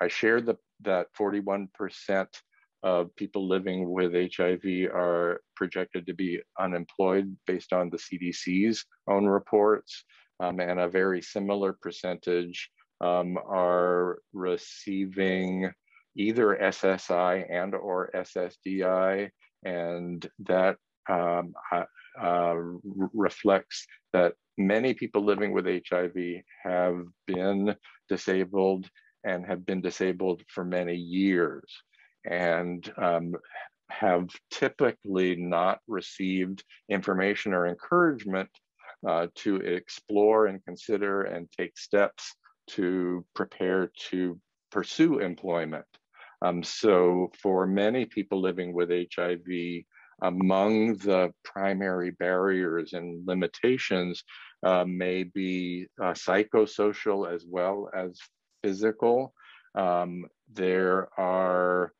shared that 41% of people living with HIV are projected to be unemployed based on the CDC's own reports. And a very similar percentage are receiving either SSI and or SSDI, and that reflects that many people living with HIV have been disabled and have been disabled for many years and have typically not received information or encouragement to explore and consider and take steps to prepare to pursue employment. So for many people living with HIV, among the primary barriers and limitations may be psychosocial as well as physical. There are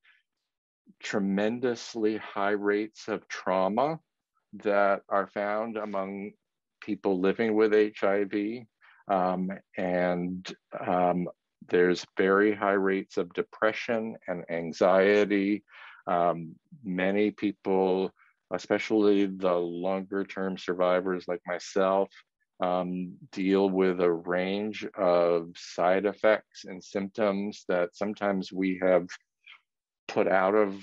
tremendously high rates of trauma that are found among people living with HIV, and there's very high rates of depression and anxiety. Many people, especially the longer term survivors like myself, deal with a range of side effects and symptoms that sometimes we have put out of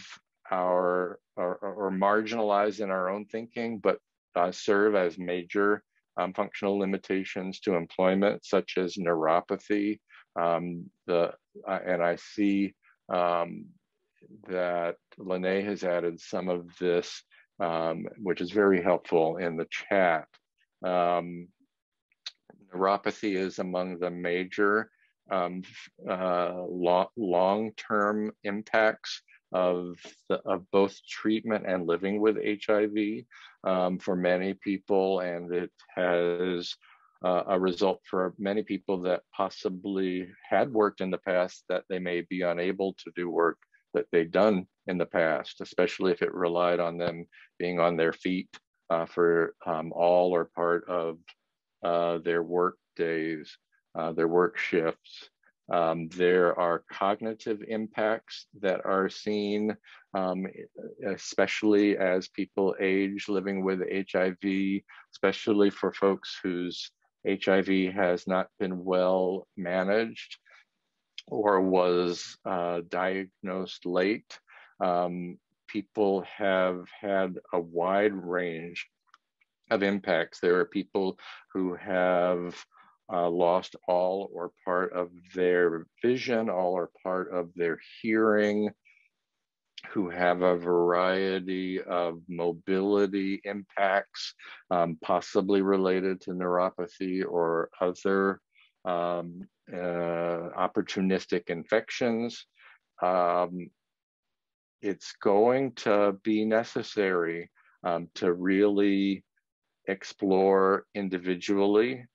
our or marginalized in our own thinking, but serve as major functional limitations to employment, such as neuropathy. And I see that Rahnee has added some of this, which is very helpful in the chat. Neuropathy is among the major long-term impacts of both treatment and living with HIV for many people, and it has a result for many people that possibly had worked in the past that they may be unable to do work that they've done in the past, especially if it relied on them being on their feet for all or part of their work days, their work shifts. There are cognitive impacts that are seen, especially as people age living with HIV, especially for folks whose HIV has not been well managed or was diagnosed late. People have had a wide range of impacts. There are people who have lost all or part of their vision, all or part of their hearing, who have a variety of mobility impacts, possibly related to neuropathy or other opportunistic infections. It's going to be necessary to really explore individually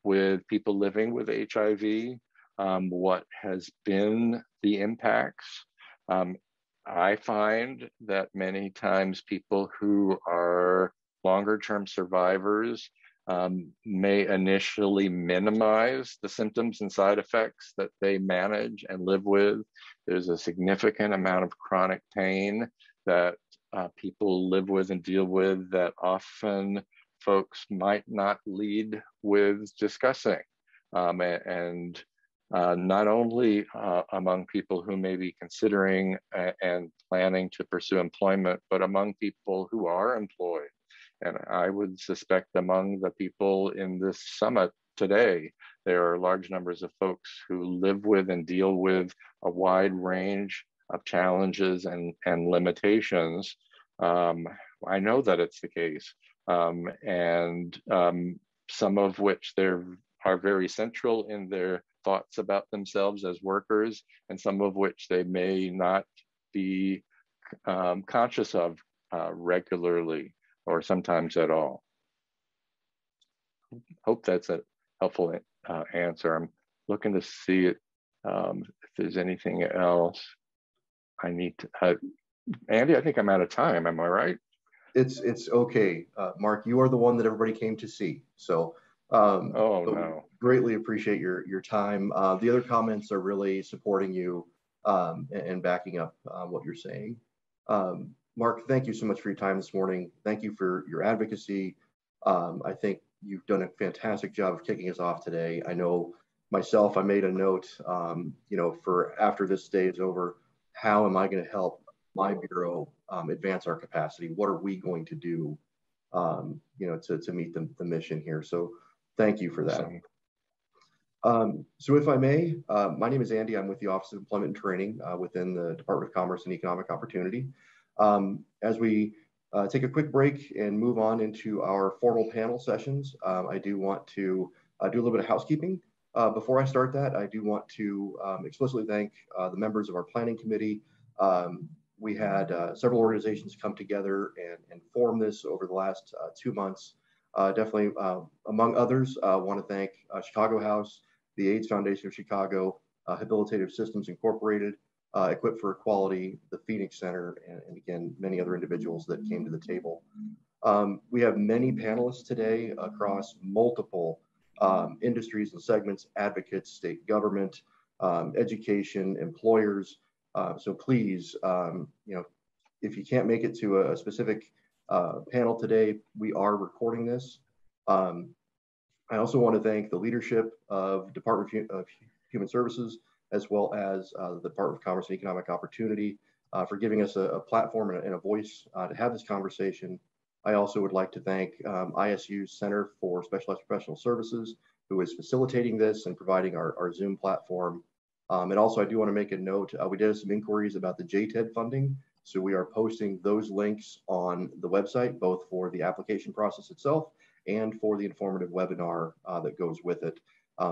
with people living with HIV, what has been the impacts. I find that many times people who are longer term survivors may initially minimize the symptoms and side effects that they manage and live with. There's a significant amount of chronic pain that people live with and deal with that often folks might not lead with discussing. Not only among people who may be considering and planning to pursue employment, but among people who are employed. And I would suspect among the people in this summit today, there are large numbers of folks who live with and deal with a wide range of challenges and limitations. I know that it's the case, and some of which are very central in their thoughts about themselves as workers, and some of which they may not be conscious of regularly or sometimes at all. Hope that's a helpful answer. I'm looking to see if there's anything else I need to. Andy, I think I'm out of time. Am I right? It's okay, Mark. You are the one that everybody came to see. So, no. Greatly appreciate your time. The other comments are really supporting you and backing up what you're saying. Mark, thank you so much for your time this morning. Thank you for your advocacy. I think you've done a fantastic job of kicking us off today. I know myself, I made a note, for after this day is over, how am I going to help my bureau advance our capacity? What are we going to do, to meet the mission here? So thank you for that. So if I may, my name is Andy. I'm with the Office of Employment and Training within the Department of Commerce and Economic Opportunity. As we take a quick break and move on into our formal panel sessions, I do want to do a little bit of housekeeping. Before I start that, I do want to explicitly thank the members of our planning committee. We had several organizations come together and form this over the last 2 months. Definitely, among others, I want to thank Chicago House, the AIDS Foundation of Chicago, Habilitative Systems Incorporated, Equip for Equality, the Phoenix Center, and again, many other individuals that came to the table. We have many panelists today across multiple industries and segments: advocates, state government, education, employers. So please, if you can't make it to a specific panel today, we are recording this. I also want to thank the leadership of Department of Human Services, as well as the Department of Commerce and Economic Opportunity for giving us a platform and a voice to have this conversation. I also would like to thank ISU's Center for Specialized Professional Services, who is facilitating this and providing our Zoom platform. And also, I do want to make a note, we did have some inquiries about the JTED funding. So we are posting those links on the website, both for the application process itself and for the informative webinar that goes with it.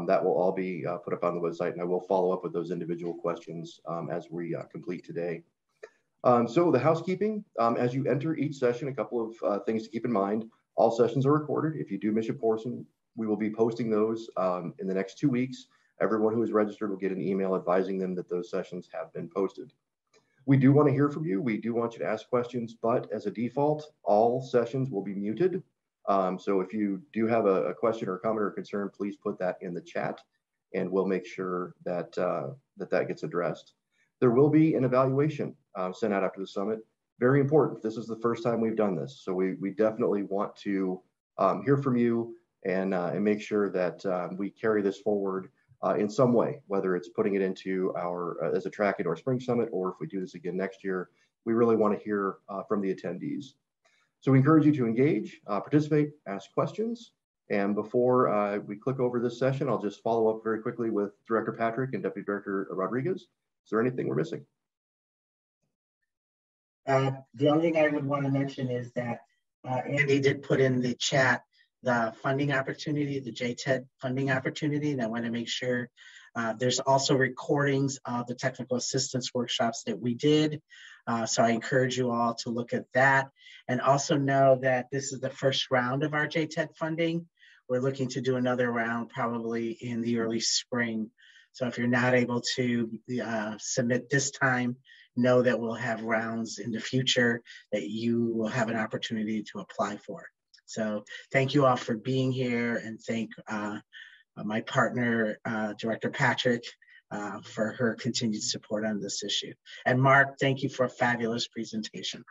That will all be put up on the website, and I will follow up with those individual questions as we complete today. So the housekeeping, as you enter each session, a couple of things to keep in mind. All sessions are recorded. If you do miss a portion, we will be posting those in the next 2 weeks. Everyone who is registered will get an email advising them that those sessions have been posted. We do want to hear from you. We do want you to ask questions, but as a default, all sessions will be muted. So if you do have a question or a comment or concern, please put that in the chat and we'll make sure that that gets addressed. There will be an evaluation sent out after the summit. Very important. This is the first time we've done this. So we definitely want to hear from you and make sure that we carry this forward in some way, whether it's putting it into our as a track into our spring summit, or if we do this again next year. We really want to hear from the attendees. So we encourage you to engage, participate, ask questions. And before we click over this session, I'll just follow up very quickly with Director Patrick and Deputy Director Rodriguez. Is there anything we're missing? The only thing I would want to mention is that Andy did put in the chat the funding opportunity, the JTED funding opportunity, and I want to make sure there's also recordings of the technical assistance workshops that we did. So I encourage you all to look at that, and also know that this is the first round of our JTED funding. We're looking to do another round probably in the early spring. So if you're not able to submit this time, know that we'll have rounds in the future that you will have an opportunity to apply for. So thank you all for being here, and thank my partner, Director Patrick, for her continued support on this issue. And Mark, thank you for a fabulous presentation.